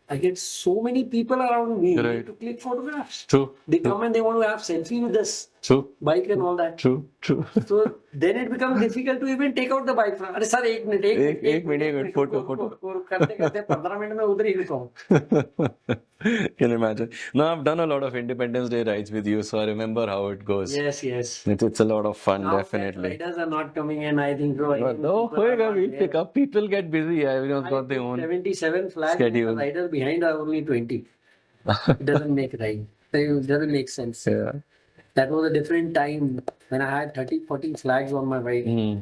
I get so many people around me Right. to click photographs. True. They come and they want to have selfie with this True. bike and all that. True. True. So then it becomes difficult to even take out the bike. अरे sir एक minute एक minute, photo, करते करते 15 minute में उधर ही रुका हूँ. Can imagine. No, I've done a lot of Independence Day rides with you, so I remember how it goes. Yes, yes. It's a lot of fun, Now that definitely. riders are not coming in, I think so. But no, people are hoega, not we'll there. pick up. People get busy. Everyone's got their own. 77 flags schedule. and the riders behind are only 20. It doesn't make right. It doesn't make sense. Yeah. That was a different time when I had 30, 40 flags on my bike. Mm.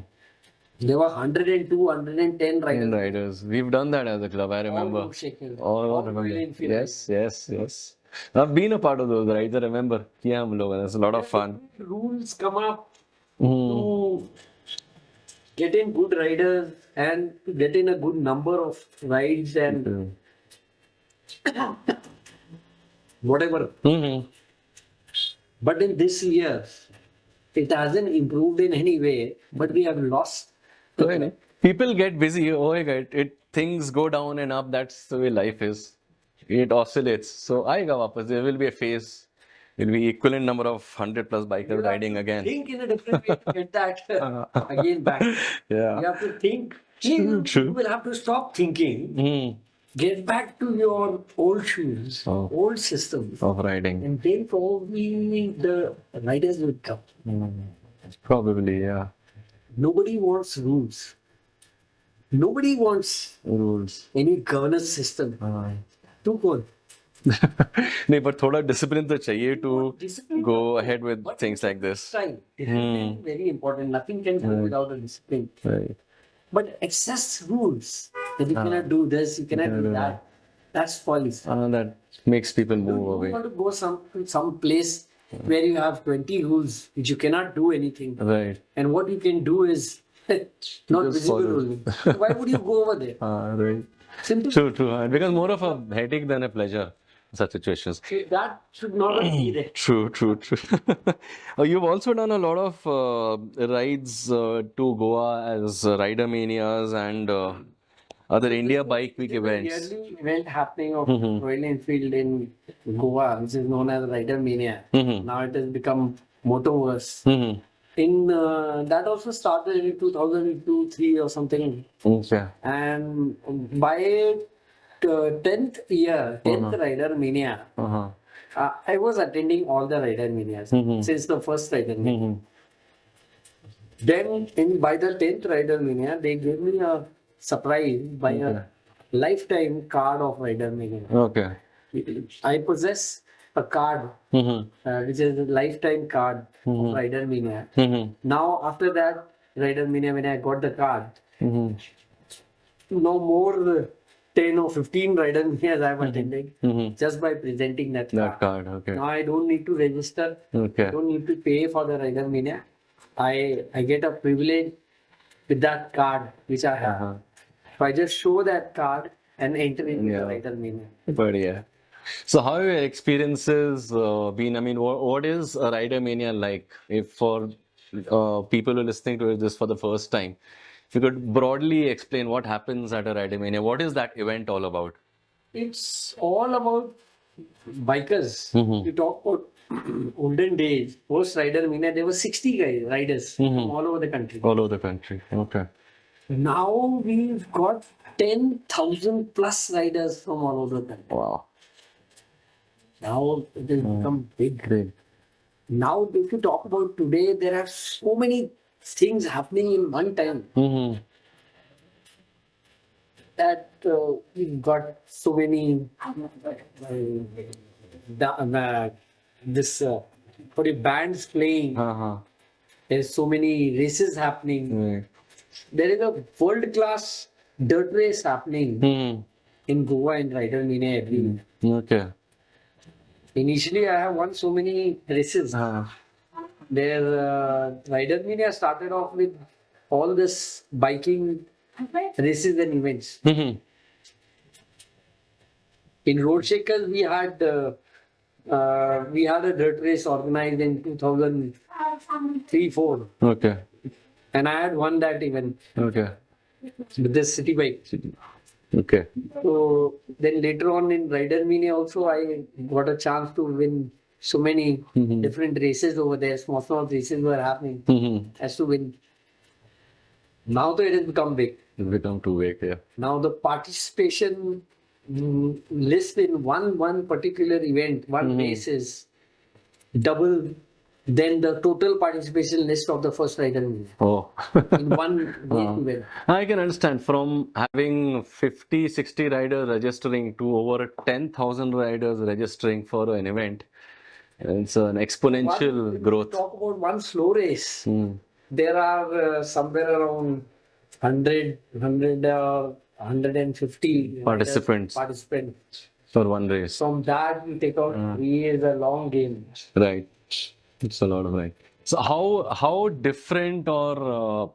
There were 102, 110 riders. And riders. We've done that as a club, I remember. All shaking. All All remember. Royal Enfield Yes, yes, yes. I've been a part of those rides, I remember. Yeah, हम लोग, it's a lot of fun. Rules come up Mm. to get in good riders and to get in a good number of rides and whatever. Mhm. But in this year, it hasn't improved in any way, but we have lost. कोई नहीं. People get busy. होएगा. Things go down and up. That's the way life is. It oscillates. So आएगा वापस. There will be a phase. Will be equivalent number of 100 plus bikers riding again. Think in a different way to get that again back. Yeah. You have to think. True, true. You will have to stop thinking Mm. get back to your old shoes, Oh. old systems, Of riding. and then probably the riders would come. Probably, yeah. Nobody wants rules. Nobody wants Rules. any governance system. Too cool. नहीं पर थोड़ा discipline तो चाहिए to Discipline. go ahead with things like this. Time. Discipline is very important. Nothing can go without a discipline. Right. But excess rules that you cannot do this, you cannot do that. That spoils. That makes people move You away. want to go some place where you have 20 rules which you cannot do anything, Right. and what you can do is not Just visible follow. only. Why would you go over there? Right. Simple. True, true. It becomes more of a headache than a pleasure in such situations. So that should not be there. True, true, true. You've also done a lot of rides to Goa as Rider Manias and other India Bike Week events. Yearly event happening of Royal Enfield in Goa, which is known as Rider Mania. Now it has become Motoverse. Mm-hmm. In that also started in 2002, 3 or something. Okay. And by 10th year, 10th Rider Mania, Uh-huh. I was attending all the Rider Manias since the first Rider Mania. Then by the 10th Rider Mania, they gave me a surprise by a lifetime card of Rider Mania. Okay. I possess a card which is a lifetime card of Rider Mania. Now after that Rider Mania, when I got the card, no more 10 or 15 Rider Manias I have attended just by presenting that That card. card. Okay. Now I don't need to register. Okay. I don't need to pay for the Rider Mania. I get a privilege with that card which I have. So I just show that card and enter into the Rider Mania. But yeah. So how have your experiences been? I mean, what is a Rider Mania like? If for people who are listening to this for the first time, if you could broadly explain what happens at a Rider Mania, what is that event all about? It's all about bikers. You talk about olden days, post Rider Mania, there were 60 riders from all over the country. All over the country. Okay. Now we've got 10,000 plus riders from all over the country. Wow. Now it has become big. Great. Now, if you talk about today, there are so many things happening in one time that we've got so many bands playing. There's so many races happening. There is a world class dirt race happening in Goa and Rider Mania every year. Okay. Initially, I have won so many races. There, Rider Mania started off with all this biking races and events. In Road Shakers, we had a dirt race organized in 2003-4, Okay. and I had won that event Okay. with this city bike. Okay. So then later on in Rider Mania also, I got a chance to win so many different races over there. Small races were happening. As to win. Now though it has become big. It's become too big, yeah. Now the participation list in one particular event, one race is double than the total participation list of the first Rider Mania Oh. in one event. I can understand from having 50, 60 riders registering to over 10,000 riders registering for an event. It's an exponential If growth. you talk about one slow race, there are somewhere around 100 or 150 Participants for one race. From that, we take out 3 years a long game. Right. It's a lot of right. So how different or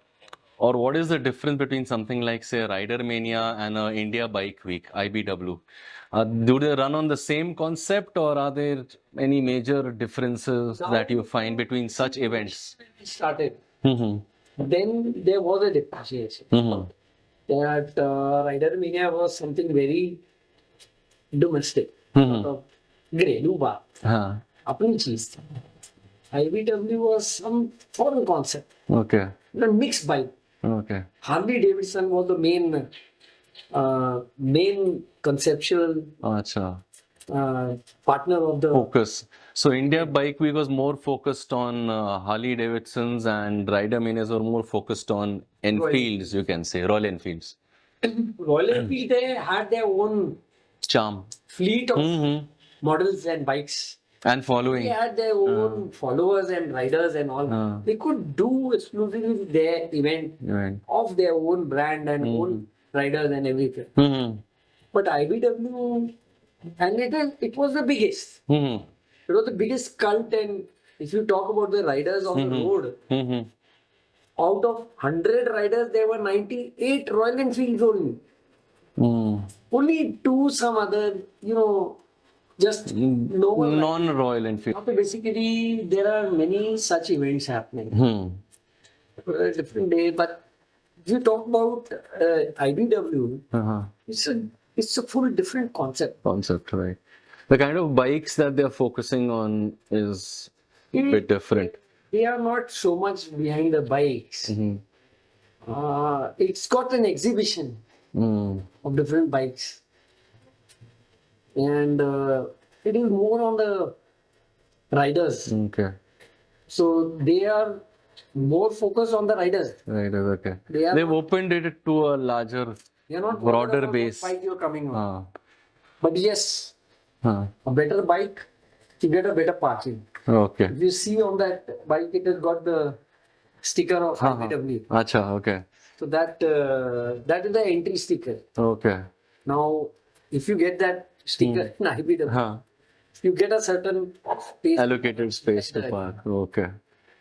what is the difference between something like say Rider Mania and India Bike Week (IBW)? Do they run on the same concept or are there any major differences that you find between such events? We started. Then there was a differentiation. That Rider Mania was something very domestic. Sort of घरेलू बात, अपनी चीज थी. IBW was some foreign concept. Okay. A mixed bike. Okay. Harley Davidson was the main main conceptual Acha. partner of the. Focus. So India Bike Week was more focused on Harley Davidsons, and Rider Manias were more focused on Enfields, you can say, Royal Enfields. Royal Enfield, they had their own Charm. fleet of Mm-hmm. models and bikes. And They following. had their own followers and riders and all. They could do exclusively their event Right. of their own brand and own riders and everything. Mm-hmm. But IBW, and it was the biggest. Mm-hmm. It was the biggest cult. And if you talk about the riders on the road, Mm-hmm. out of 100 riders, there were 98 Royal Enfields only. Mm. Only two, some other, just no one. Non-Royal Enfield. So basically, there are many such events happening. Hmm. A different day. But if you talk about IBW, Uh-huh. it's a full different concept. Concept, right? The kind of bikes that they're focusing on is a bit different. They are not so much behind the bikes. It's got an exhibition Mm. of different bikes, and it is more on the riders. Okay. So they are more focused on the riders. Right, okay. They are They've opened it to a larger, They are not broader bothered about base. what bike you're coming on. uh, But yes, uh, a better bike, you get a better parking. okay. If you see on that bike, it has got the sticker of IBW. Acha, okay. So that is the entry sticker. Okay. Now, if you get that sticker in IBW, Huh. you get a certain space. Allocated space to park. Okay.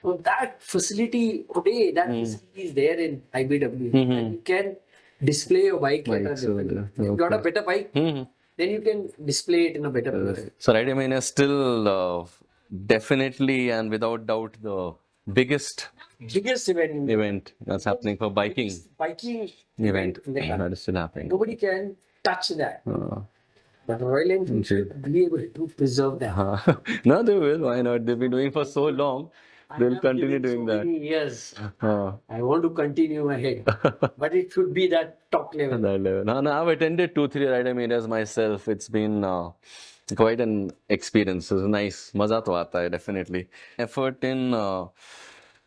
So that facility today, that facility is there in IBW, and you can display your bike at a Bikes over different. there. If you got a better bike, Hmm. then you can display it in a better place. So Rider Mania is still definitely and without doubt the biggest Biggest event in event that's happening for biking biking event in the country. that is still happening. Nobody can touch that. Uh, But Royal Enfield should be able to preserve that. no, they will. Why not? They've been doing for so long. They'll I've continue given doing so that. many years. Uh, I want to continue ahead, but it should be that top level. that level. No, I've attended 2-3 Rider Manias myself. It's been quite an experience. It's nice. Maza to aata hai, definitely. Effort in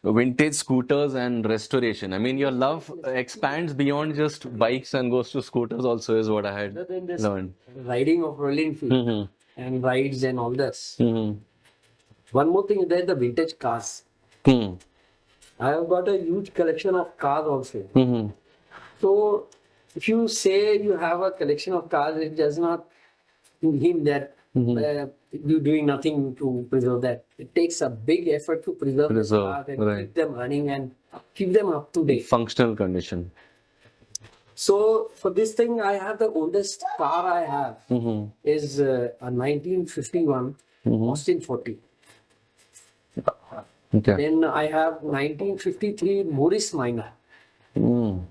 vintage scooters and restoration. I mean, your love expands beyond just bikes and goes to scooters also is what I had Other than this learned. riding of Royal Enfield Mm-hmm. and rides and all this. Mm-hmm. One more thing is there the vintage cars. Hmm. I have got a huge collection of cars also. Mm-hmm. So if you say you have a collection of cars, it does not mean that you're doing nothing to preserve that. It takes a big effort to preserve the Preserve, cars and right. keep them running and keep them up to date. Functional condition. So for this thing, I have the oldest car I have Mm-hmm. is a 1951 Austin 40. Okay. Then I have 1953 Morris Minor. Mm.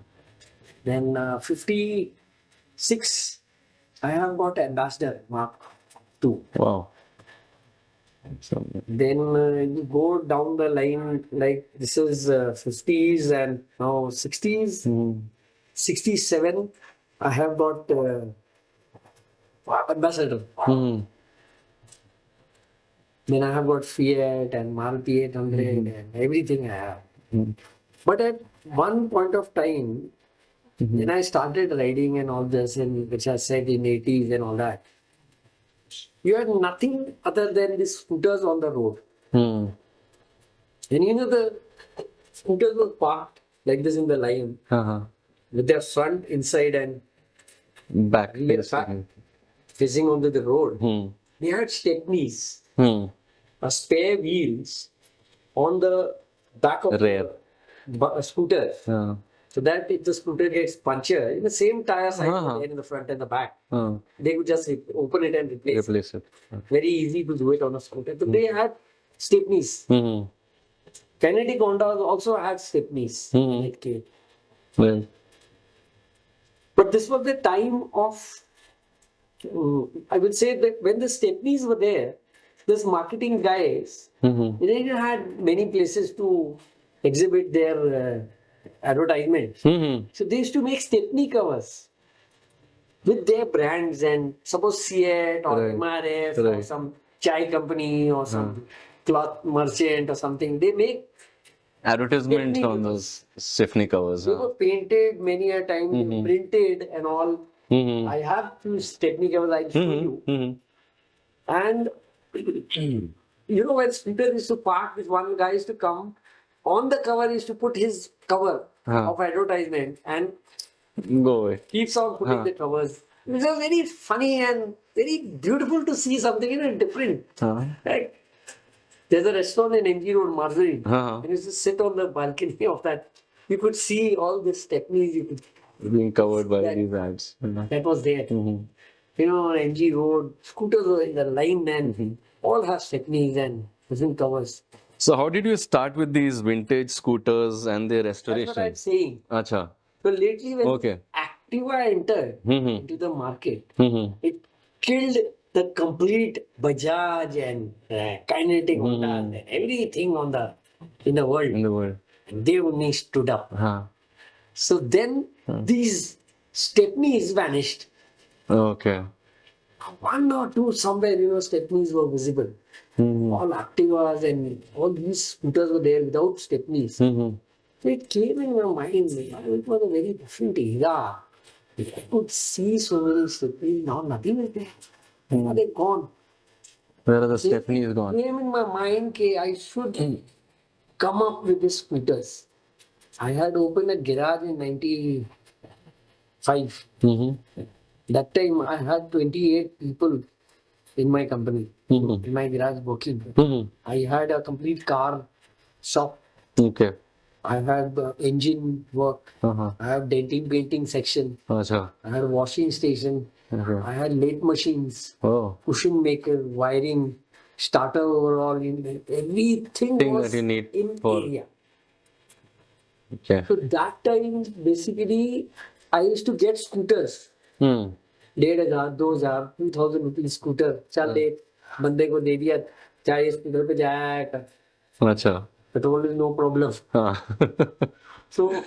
Then 56 I have got Ambassador Mark II. Wow. So, Then you go down the line like this is 50s and now 60s. 67 I have got Ambassador. mm. Then I have got Fiat and Maruti 800 and everything I have. But at one point of time, when I started riding and all this, and which I said in 80s and all that, you had nothing other than the scooters on the road. Mm. And the scooters were parked like this in the line Uh-huh. with their front inside and Back. rear face. back facing onto the road. Hmm. They had stepneys, Hmm. spare wheels on the back of Rear. the scooter. Uh, So that if the scooter gets punctured, in the same tire size there in the front and the back, they would just open it and replace it. replace it. Very easy to do it on a scooter. So they had stepneys. Mm-hmm. Kinetic Hondas also had stepneys. when it came. Well, But this was the time of, I would say that when the stepneys were there, this marketing guys, mm-hmm. they didn't had many places to exhibit their advertisements. Mm-hmm. So they used to make stepney covers. with their brands, and suppose Seat or Right. MRF or Right. some chai company or some cloth merchant or something, they make Advertisements Stepney on those Stephanie covers. they were painted many a time, Mm-hmm. printed and all. Mm-hmm. I have few Stepney covers, I'll show you. Mm-hmm. And you know, when Scooter used to park, this one guy used to come on the cover, he used to put his cover Huh. of advertisement and Go away. keeps on putting Huh. the covers. It was very funny and very beautiful to see something different. Huh. Like, there's a restaurant in MG Road, Marjorie, Uh-huh. and you used to sit on the balcony of that. You could see all the Stepneys. You could, Being covered by That- these ads. that was there. Mm-hmm. You know, on MG Road, scooters were in the line and all have Stepneys and different covers. So how did you start with these vintage scooters and their That's what I'm restoration? saying. Acha. So lately, when Okay. Activa entered Mm-hmm. into the market, Mm-hmm. it killed the complete Bajaj and Kinetic Honda and everything in the world. In the world. And they only stood up. Huh. So then these Stepneys vanished. Okay. One or two somewhere, Stepneys were visible. Mm-hmm. All Activas and all these scooters were there without Stepneys. Mm-hmm. So it came in my mind, it was a very different era. I could see so many Stepneys, now nothing is there. Now they're gone. Where are the Stepneys It gone? came in my mind that I should come up with these scooters. I had opened a garage in 95. Mm-hmm. That time I had 28 people in my company, Mm-hmm. in my garage working. Mm-hmm. I had a complete car shop. Okay. I had engine work. Uh-huh. I have denting painting section. Acha. I had washing station. Okay. I had lathe machines, Oh. cushion maker, wiring, starter overall, everything Thing was that you need in for- area. Okay. So that time, basically, I used to get scooters. Hmm. 1,500, 2,000, 2,000 rupees scooter. चल ले बंदे को दे दिया चाहे scooter पे जाया कर. Acha. Petrol is no problem. Huh. So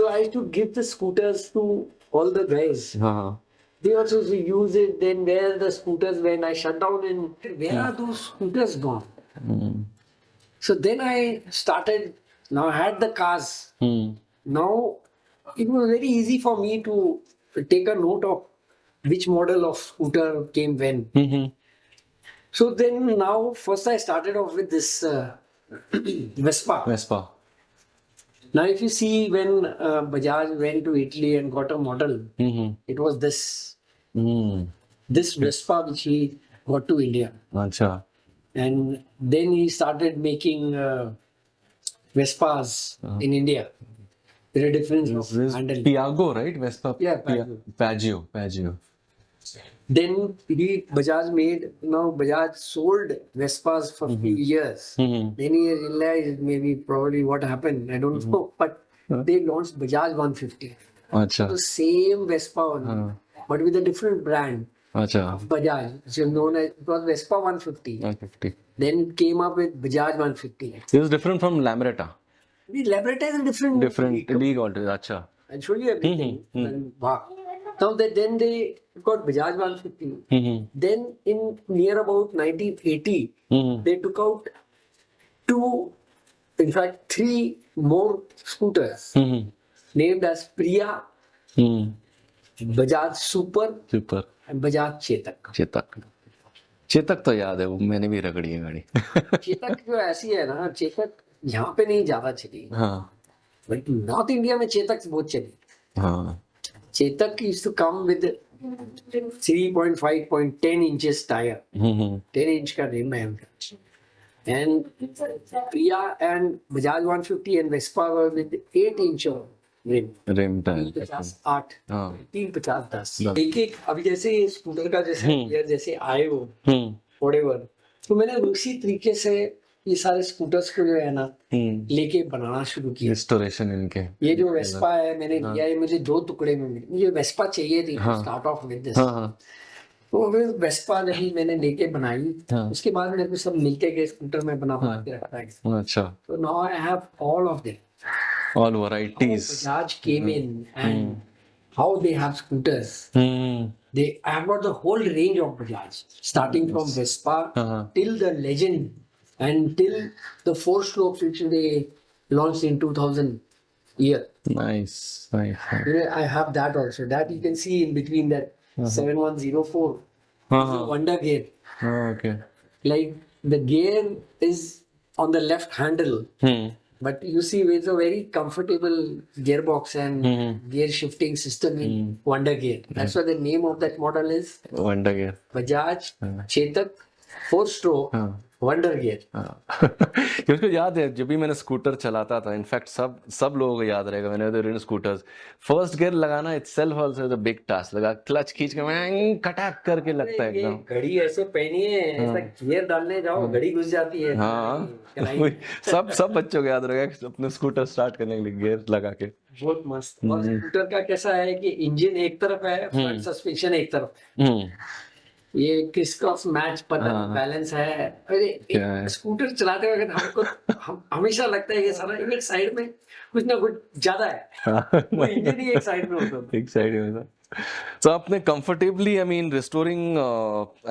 I used to give the scooters to all the guys. Uh-huh. They also used to use it. Then where the scooters when I shut down and where are those scooters gone? Hmm. So then I started. Now I had the cars. Hmm. Now it was very easy for me to take a note of which model of scooter came when. Mm-hmm. So then now first I started off with this Vespa. Vespa. Now if you see when Bajaj went to Italy and got a model, Mm-hmm. it was this Mm. Vespa which he got to India. Acha. And then he started making Vespas in India. There are difference of This is handle. Piaggio, right? Vespa. Yeah, Piaggio. Piaggio. Then Bajaj made, Bajaj sold Vespas for few years. Mm-hmm. Then he realized maybe probably what happened, I don't know, but they launched Bajaj 150. Acha. The same Vespa only, but with a different brand, Acha. Bajaj, which is known as, it was Vespa 150. 150. Then it came up with Bajaj 150. This is different from Lambretta. The Laboratory is a different Different league altogether. Acha. I'll show you everything. And, wow. Now then they got Bajaj 150. Mm-hmm. Then in near about 1980, Mm-hmm. they took out three more scooters Mm-hmm. named as Priya, Mm-hmm. Bajaj Super, Super. and Bajaj Chetak. Chetak Chetak तो याद है वो मैंने भी रगड़ी है गाड़ी चेतक जो ऐसी है ना, चेतक यहाँ पे नहीं ज्यादा चली, हाँ बट नॉर्थ इंडिया में चेतक बहुत चली. हाँ Chetak used to come with 3.5.10 inches tire. Hmm 10 inch का rim है उनका. And Priya and Bajaj 150 and Vespa were with 8 inch of rim. Rim टाइल 50-8 हाँ 350-10 एक अभी जैसे ये स्कूटर का जैसे year जैसे आए वो हम्म whatever, तो मैंने उसी तरीके से ये सारे स्कूटर्स को जो है ना लेके बनाना शुरू किया. रिस्टोरेशन इनके ये जो वेस्पा है मैंने लिया, ये मुझे 2 टुकड़े में मिली. मुझे वेस्पा चाहिए थी स्टार्ट ऑफ विद दिस. हाँ हाँ तो फिर वेस्पा नहीं मैंने लेके बनाई. हाँ. उसके बाद मेरे को सब मिलके के स्कूटर में बना के रखा है. अच्छा So now I have all of them. All varieties Bajaj came in and how they have scooters. I have got the whole range of Bajaj, starting from Vespa Uh-huh. till the Legend and till the four strokes which they launched in 2000 year. Nice. I have that also. That you can see in between that 7104 Uh-huh. Wonder Gear. Okay. Like the gear is on the left handle, but you see it's a very comfortable gearbox and gear shifting system in Wonder Gear. That's why the name of that model is Wonder Gear. Bajaj Chetak 4-stroke Wonder Gear. कि उसको याद है जब भी मैंने scooter चलाता था in fact सब लोगों को याद रहेगा मैंने ऋण स्कूटर्स फर्स्ट गियर लगाना itself also is a big task लगा क्लच खींच के मैं कटाक करके लगता है ये एकदम घड़ी ऐसे पहनी है, ऐसा गियर डालने जाओ घड़ी घुस जाती है. हाँ कलाई. वही, सब बच्चों को याद रहेगा अपने स्कूटर स्टार्ट करने के लिए गियर लगा के बहुत मस्त. और स्कूटर का कैसा है कि इंजन एक तरफ है, फ्रंट सस्पेंशन एक तरफ है. हम्म ये क्रिस क्रॉस मैच पर बैलेंस है. अरे क्या है? स्कूटर चलाते वक्त हमको हमेशा लगता है कि सारा एक साइड में कुछ ना कुछ ज्यादा है, वो इंजन ही एक साइड में होता है. एक साइड में था so आपने comfortably I mean restoring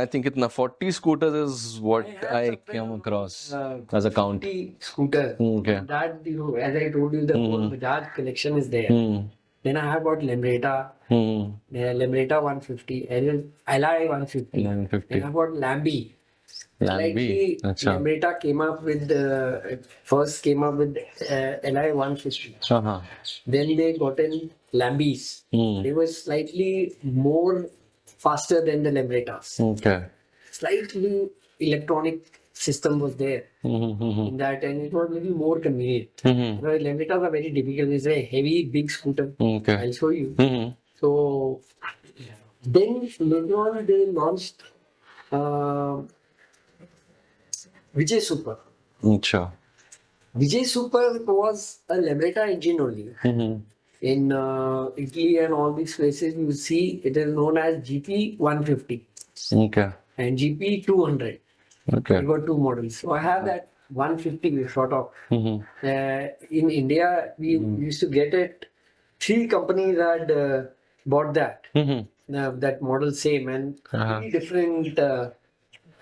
I think इतना 40 scooters is what I came across as a count. Scooter. Okay. That as I told you, the whole Bajaj collection is there. Then I have got Lembreta, Lembreta 150, Ally 150. 950. Then I have got Lambi. Lambi. अच्छा. Lembreta came up with first came up with Ally 150. हाँ. Then they got in Lambis. They were slightly more faster than the Lembretas. Okay. Slightly electronic system was there in that, and it was a little more convenient. Because Lembretas are very difficult. It's a heavy, big scooter. Okay. I'll show you. So then later on they launched Vijay Super. अच्छा. Vijay Super was a Lembreta engine only. In Italy and all these places, you see it is known as GP 150 Okay. and GP 200. Okay. I got two models. So I have that 150 sort of. In India, we used to get it. 3 companies had bought that. That model same, and 3 different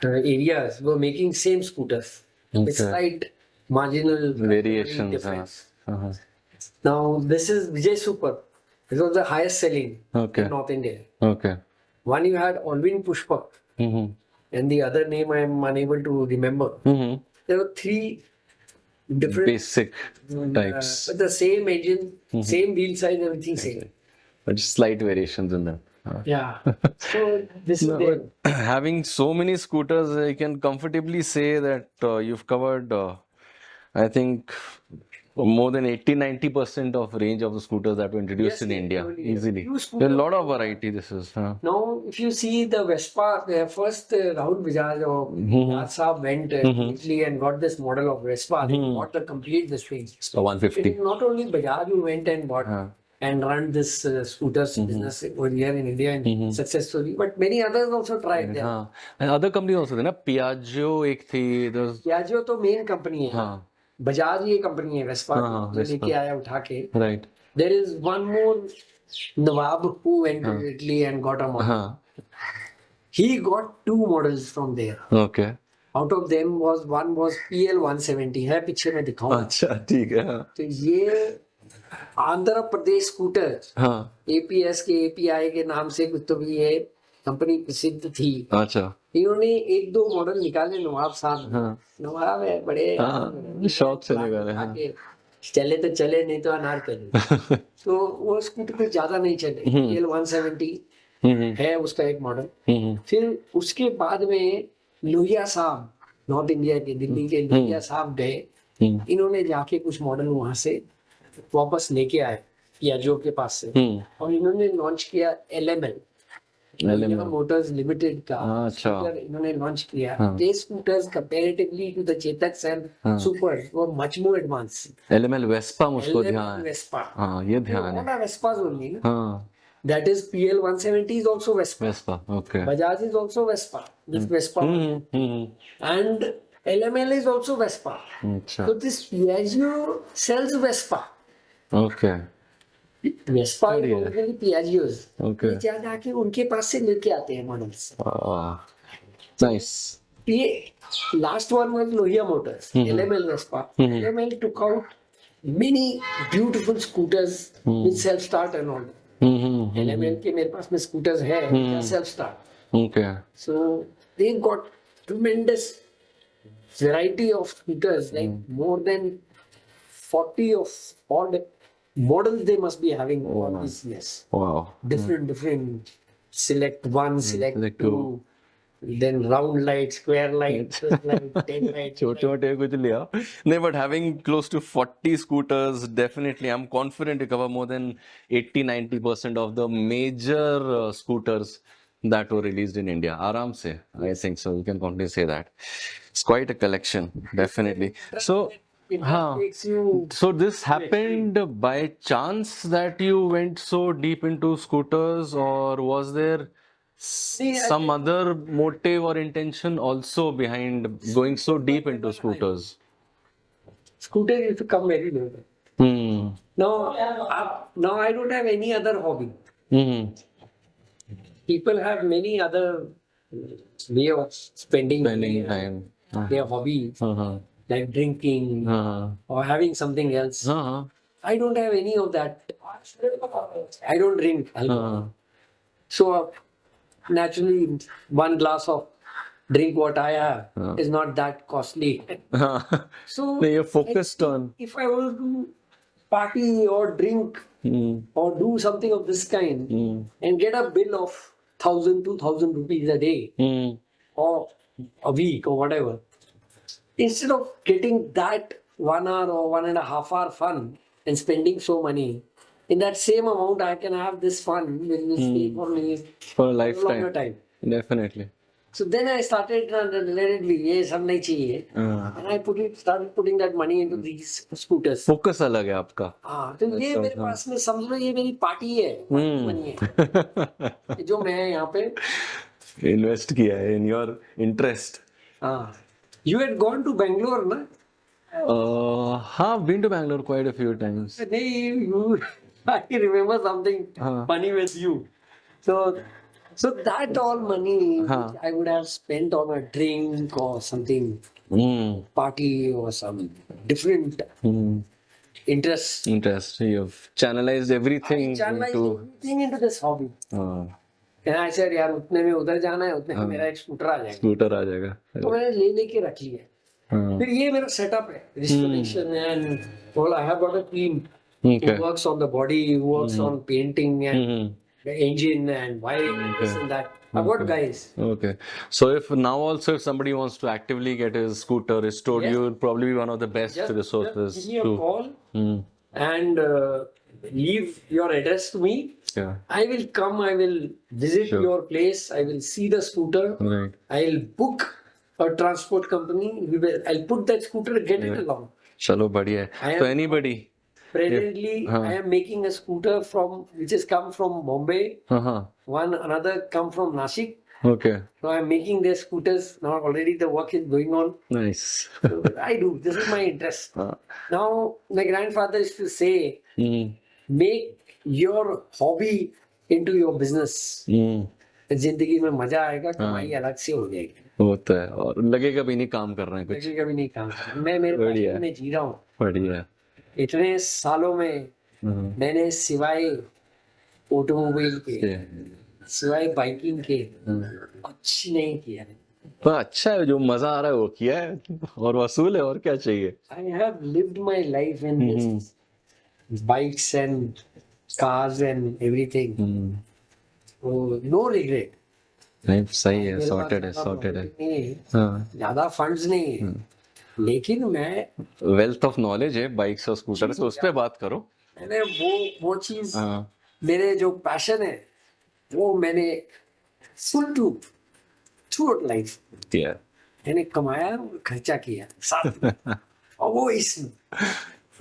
areas were making same scooters with slight marginal Variations. difference. Uh-huh. Now this is Vijay Super. This was the highest selling Okay. in North India. Okay. One you had Alvin Pushpak, and the other name I am unable to remember. There were 3 different Basic types. but the same engine, same wheel size, everything same. But just slight variations in them. Yeah. So this is there. Having so many scooters, I can comfortably say that you've covered, I think, more than 80-90% of range of the scooters that were introduced in India easily. There's a lot of variety. This is. Now, if you see the Vespa, first Rahul Bajaj or Bajaj Saab went to Italy and got this model of Vespa. They bought the complete this range. So 150. It is not only Bajaj who went and bought and run this scooters business over here in India and successfully, but many others also tried there. हाँ. And other companies also थे ना Piaggio एक थी. There's Piaggio तो main company है. हाँ. बजाज ये company है वेस्पा जो लेके आया उठा के. Right. There is one more Nawab who went to Italy and got a model. He got 2 models from there. Okay. Out of them one was PL 170 है पीछे में दिखाऊंगा. अच्छा ठीक है. हाँ. तो ये आंध्र प्रदेश स्कूटर APS के API के नाम से कुछ तो भी ये कंपनी प्रसिद्ध थी. अच्छा. इन्होंने 1-2 मॉडल निकाले नवाब साहब. नवाब है बड़े शौक से निकाले. चले तो चले नहीं तो अनारकली. तो वो स्कूटर पे ज्यादा नहीं चले. PL 170 है उसका एक मॉडल. फिर उसके बाद में लोहिया साहब नॉर्थ इंडिया के दिल्ली के लोहिया साहब गए. इन्होंने जाके कुछ मॉडल वहां से वापस लेके आए पियाजो के पास से और इन्होंने लॉन्च किया LML मोटर्स लिमिटेड का स्कूटर इन्होंने लॉन्च किया. ये scooters comparatively to the Chetaks and super वो much more advance. LML Vespa मुझको ध्यान. वेस्पा. हाँ ये ध्यान है. वेस्पा ओनली ना. That is PL 170 is also Vespa. Vespa, okay. Bajaj is also Vespa. This Vespa. And LML is also Vespa. So this Piaggio sells Vespa. Okay. Vespa बढ़िया। Originally Piaggio's, Okay. नीचे जाके उनके पास से लेके आते हैं मॉडल्स। Nice. ये last one was Lohia Motors, LML Vespa. LML took out many beautiful scooters with self start and all. LML के मेरे पास में scooters है self start. Okay. So they got tremendous variety of scooters, like more than 40 of odd models they must be having on this. Yes, Wow. different. Select one, select select two, then round light, square light, light, 10 light. छोटे मोटे कुछ लिया नहीं but having close to 40 scooters definitely I'm confident to cover more than 80-90% of the major scooters that were released in India आराम से I think so you can confidently say that it's quite a collection definitely so It हाँ takes you. so this happened by chance that you went so deep into scooters or was there See, I some other motive or intention also behind going so deep into scooters? Scooter used to come very later. Hmm. Now I don't have any other hobby. Hmm. People have many other way of spending Spending time. their hobbies, Uh-huh. like drinking Uh-huh. or having something else. Uh-huh. I don't have any of that. I don't drink alcohol. Uh-huh. So naturally, one glass of drink what I have is not that costly. So You're focused on. if I were to party or drink Hmm. or do something of this kind and get a bill of 1,000-2,000 rupees a day Hmm. or a week or whatever, instead of getting that 1 hour or 1.5 hour fun and spending so money, in that same amount I can have this fun which will stay for me For a a longer lifetime. time. Definitely. So then I started let it be, ये सब नहीं चाहिए, and I started putting that money into these scooters. Focus अलग है आपका. हाँ, तो ये मेरे पास में समझ लो ये मेरी पार्टी है, money है, जो मैं यहाँ पे. Invest किया है in your interest. हाँ, you had gone to Bangalore ना? I've been to Bangalore quite a few times. नहीं, you, I remember something funny with you. So that all money which I would have spent on a drink or something, Hmm. party or some different interests. Interest. You've channelized everything Channelized into. everything into this hobby. And I said यार उतने में उधर जाना है, उतने में मेरा एक स्कूटर आ जाएगा. स्कूटर आ जाएगा. तो मैंने लेके रख लिया. फिर ये मेरा सेटअप है, restoration and well, I have got a team Okay. who works on the body, who works on painting and the engine and wiring and this and that. I've got guys. Okay. So if now also if somebody wants to actively get his scooter restored, Yes. you will probably be one of the best Just resources give me a to. call Hmm. and leave your address to me. Yeah. I will come, I will visit your place, I will see the scooter, Right. I'll book a transport company, I'll put that scooter, get it along. चलो बढ़िया है. I So am- anybody. Presently, I am making a scooter which has come from Bombay, Uh-huh. another come from Nashik. Okay. So I'm making their scooters. Now already the work is going on. Nice. So I do. This is my interest. Now my grandfather used to say, make your hobby into your business. जिंदगी में मजा आएगा, कमाई अलग से हो जाएगी. वो तो है और लगेगा भी नहीं काम कर रहे हैं कुछ. लगेगा भी नहीं काम करना. मैं मेरे बढ़िया. passion में जी रहा हूँ. बढ़िया. इतने सालों में मैंने सिवाय ऑटोमोबाइल के, सिवाय बाइकिंग के कुछ नहीं किया. पर अच्छा है जो मजा आ रहा है वो किया है और वसूल है और क्या चाहिए. I have lived my life in this bikes and cars and everything. So no regret. नहीं सही है. मेरे पास सॉर्टेड है. ज्यादा सॉर्टेड है. profit नहीं है, हाँ. ज्यादा फंड्स नहीं है, लेकिन मैं वेल्थ ऑफ नॉलेज है बाइक्स और स्कूटर से उस पे बात करो. मैंने वो चीज, हाँ. मेरे जो पैशन है वो मैंने फुल टू थ्रू लाइफ किया. मैंने कमाया और खर्चा किया साथ में. और वो इसमें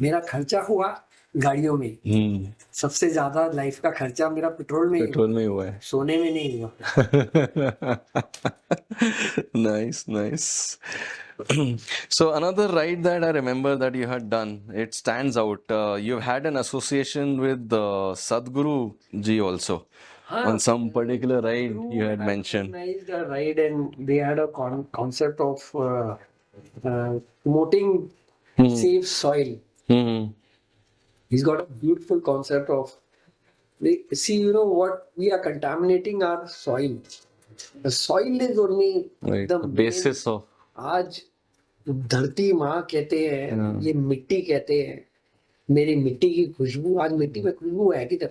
मेरा खर्चा हुआ गाड़ियों में। सबसे ज्यादा लाइफ का खर्चा मेरा पेट्रोल में ही हुआ, पेट्रोल में ही हुआ है. सोने में नहीं हुआ। Nice, nice. So another ride that I remember that you had done, it stands out. You've had an association with Sadhguru ji also on some particular ride you had mentioned. Organized a ride and they had a concept of promoting safe soil. Mm-hmm. He's got a beautiful concept of, see, you know what, we are contaminating our soil. The soil is only Right. the The main- basis of. आज धरती माँ कहते हैं, ये मिट्टी कहते हैं, मेरी मिट्टी की खुशबू, आज मिट्टी में खुशबू है किधर?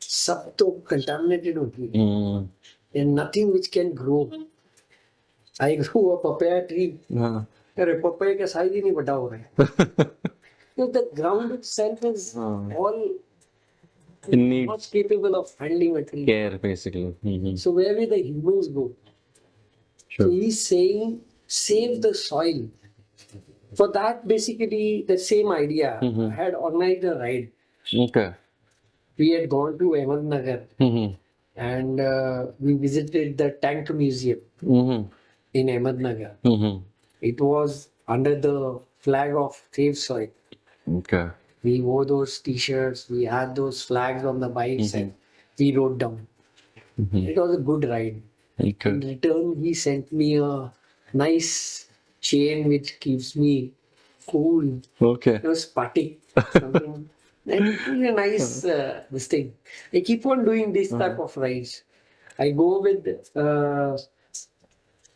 सब तो कंटामिनेटेड होती है, Mm. and nothing which can grow. I grew a papaya tree. हाँ. अरे पपाया का साइज ही नहीं बड़ा हो रहा है. So the ground itself is all It needs not capable of handling a tree. care basically. Mm-hmm. So where will the humans go? So Sure. he's saying save the soil. For that, basically the same idea. I had organized a ride. Okay. We had gone to Ahmednagar Mm-hmm. and we visited the Tank Museum Mm-hmm. in Ahmednagar. Mm-hmm. It was under the flag of Save Soil. Okay. We wore those t-shirts, we had those flags on the bikes and we rode down. It was a good ride. In Okay. return, he sent me a nice chain which keeps me cool. Okay. It was Patik. Something. And it was a nice this thing. I keep on doing this type of rides. I go with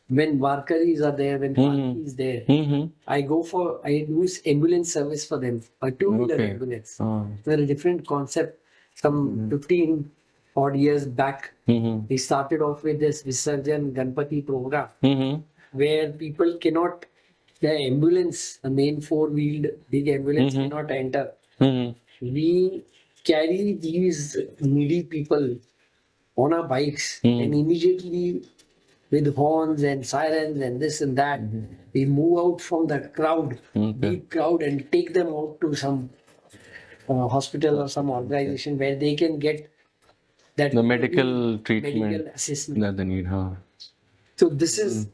when Varkaris are there, when Palki is there. Mm-hmm. I use ambulance service for them, a two-wheeler Okay. ambulance. Oh. They're a different concept. Some 15 odd years back, Mm-hmm. they started off with this Visarjan Ganpati program Mm-hmm. where people cannot, the ambulance, the main four-wheeled big ambulance cannot enter. Mm-hmm. We carry these needy people on our bikes and immediately with horns and sirens and this and that, we move out from the crowd, big crowd, and take them out to some hospital or some organization where they can get that The medical treatment medical assistance. that they need. Huh? So this is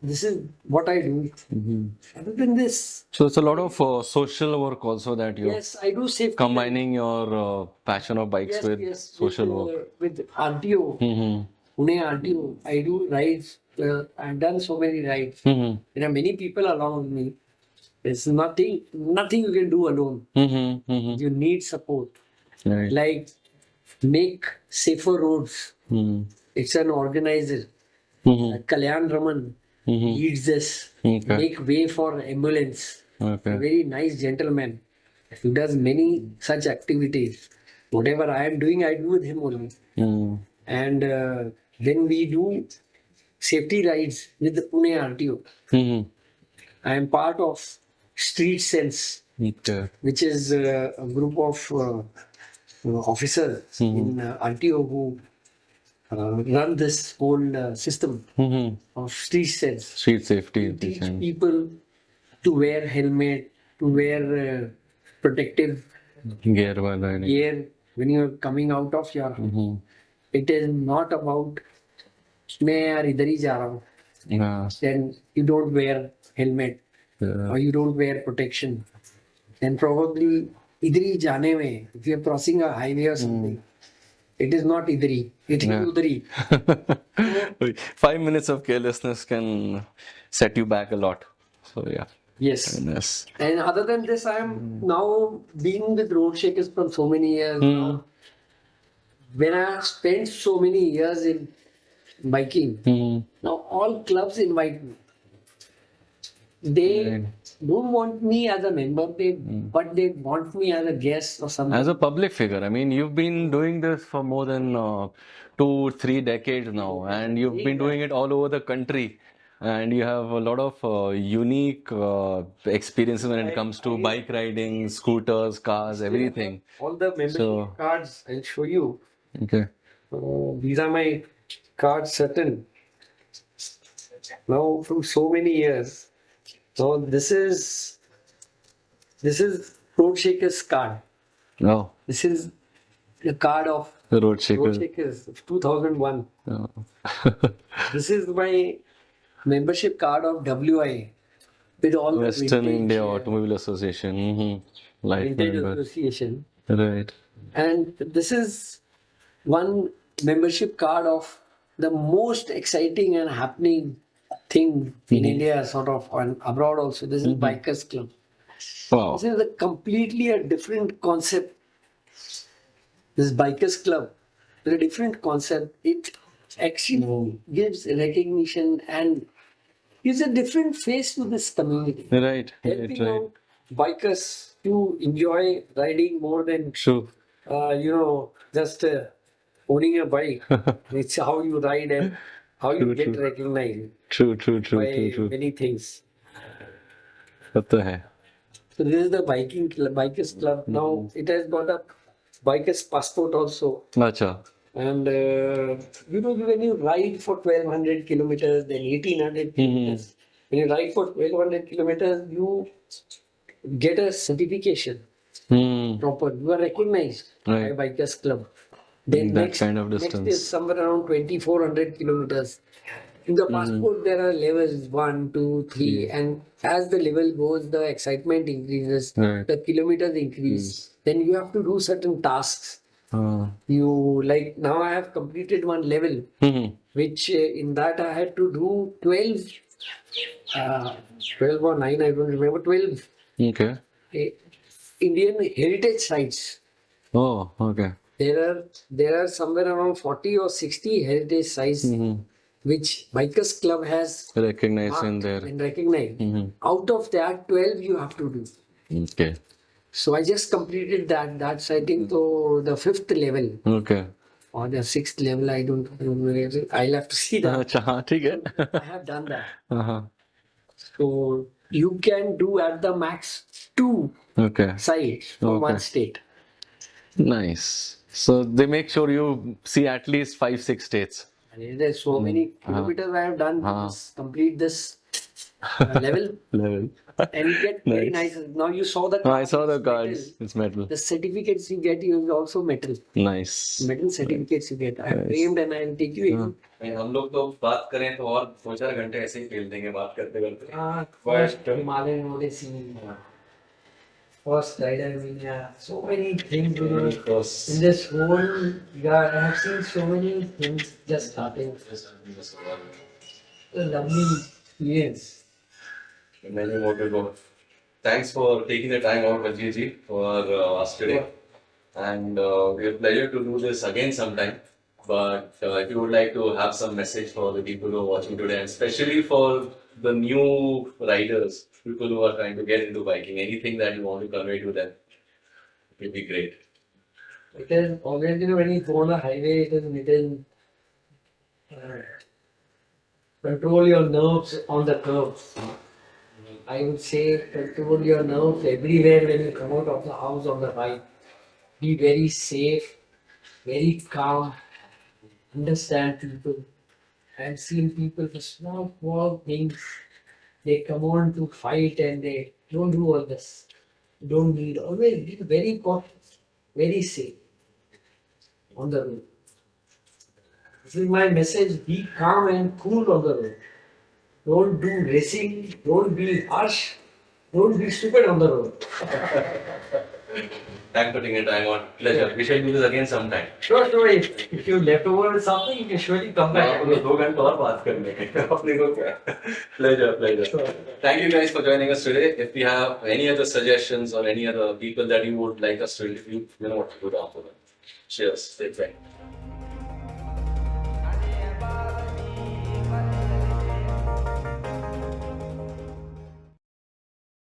what I do. Other than this, So it's a lot of social work also that you're yes, I do safety. combining your passion of bikes Yes, with yes, social with, work. with RTO, Mm-hmm. Pune RTO, I do rides. I've done so many rides. Mm-hmm. There are many people along with me. There's nothing you can do alone. Mm-hmm. Mm-hmm. You need support. Right. Like make safer roads. Mm-hmm. It's an organizer. Mm-hmm. Kalyan Raman leads this. Okay. Make way for ambulance. A Okay. very nice gentleman who does many such activities. Whatever I am doing, I do with him only. Mm-hmm. And then we do safety rides with the Pune RTO. Mm-hmm. I am part of Street Sense, Okay. which is a group of officers in RTO who run this whole system Mm-hmm. of Street Sense. Street safety. Teach design. people to wear helmet, to wear protective Gear while riding. gear when you're coming out of your. Mm-hmm. It is not about मैं यार इधर ही जा रहा हूँ. Yeah. Then you don't wear helmet Yeah. or you don't wear protection. Then probably idhar hi jaane mein, if you're crossing a highway or something, it is not idhar hi, it is Yeah. udhar hi. 5 minutes of carelessness can set you back a lot. So yeah. Yes. Yes. And other than this, I am now being with Road Shakers from so many years now. When I have spent so many years in biking, Mm-hmm. now all clubs invite me. They don't want me as a member, but they want me as a guest or something. As a public figure, I mean, you've been doing this for more than 2-3 decades now, and you've been doing it all over the country. And you have a lot of unique experiences when it comes to bike riding, scooters, cars, everything. All the membership So- cards, I'll show you. Okay. These are my cards, certain. Now, from so many years. So this is Road Shakers card. Oh, This is the card of the road shaker. Road Shakers of 2001. Oh. This is my membership card of WI with all the Western vintage, India Automobile Association. Life vintage member. association. Right. And this is one membership card of the most exciting and happening thing in India, sort of, and abroad also. This is Bikers Club. Wow. This is a completely a different concept. This Bikers Club is a different concept. It actually gives recognition and gives a different face to this community. Right. Helping Right. out bikers to enjoy riding more than True. just owning a bike. It's how you ride and how you True, get true. recognized True. True. True. by True. True. many things. वो तो है. So this is the biking club, bikers club. Now it has got a bikers passport also. अच्छा. And when you ride for 1200 kilometers, then 1800 kilometers, when you ride for 1200 kilometers, you get a certification proper. You are recognized Right. by Bikers Club. Then That next, kind of next distance. is somewhere around 2400 kilometers. In the passport, there are levels 1, 2, 3, and as the level goes, the excitement increases, Right. the kilometers increase. Then you have to do certain tasks. Like now I have completed one level, which in that I had to do 12 or 9, I don't remember, 12 Okay. Indian heritage sites. Oh, okay. There are somewhere around 40 or 60 heritage sites which Bikers Club has Recognize in marked there. and recognized. Out of that, 12 you have to do. Okay. So I just completed that sighting to the 5th level Okay. or the 6th level. I don't remember. I'll have to see that. अच्छा हाँ ठीक है. I have done that. हाँ. So you can do at the max 2 Okay. sites for one Okay. state. Nice. So they make sure you see at least 5-6 states. And there's so many kilometers I have done to complete this level, Level. and you get very nice. Now you saw the I saw the it's metal. cards. It's metal. The certificates you get is also metal. Nice. Metal certificates you get. I have framed and I'll take you in. हम लोग तो बात करें तो और 2-4 घंटे ऐसे ही खेल देंगे बात करते करते. First Himalayan Odyssey. First rider in India. So many things. In this whole, I have seen so many things just starting. A lovely experience. Many more to go. Thanks for taking the time out, Baljeet ji, for us today. And we have pleasure to do this again sometime. But if you would like to have some message for the people who are watching today, and especially for the new riders, people who are trying to get into biking, anything that you want to convey to them, it would be great. It is always, when you go on the highway, it is little control your nerves on the curves. I would say control your nerves everywhere when you come out of the house on the bike. Be very safe, very calm, understand people. I've seen people for small things. They come on to fight and they don't do all this. Don't need. Always be very cautious, very safe on the road. This is my message. Be calm and cool on the road. Don't do racing. Don't be harsh. Don't be stupid on the road. Thanks for taking the time out. Pleasure. We shall do this again sometime. Sure. If you left over something, you can surely come back. दो घंटे और बात करने के अपने को क्या pleasure. Thank you guys for joining us today. If you have any other suggestions or any other people that you would like us to interview, you know what to do after that. Cheers. Take care.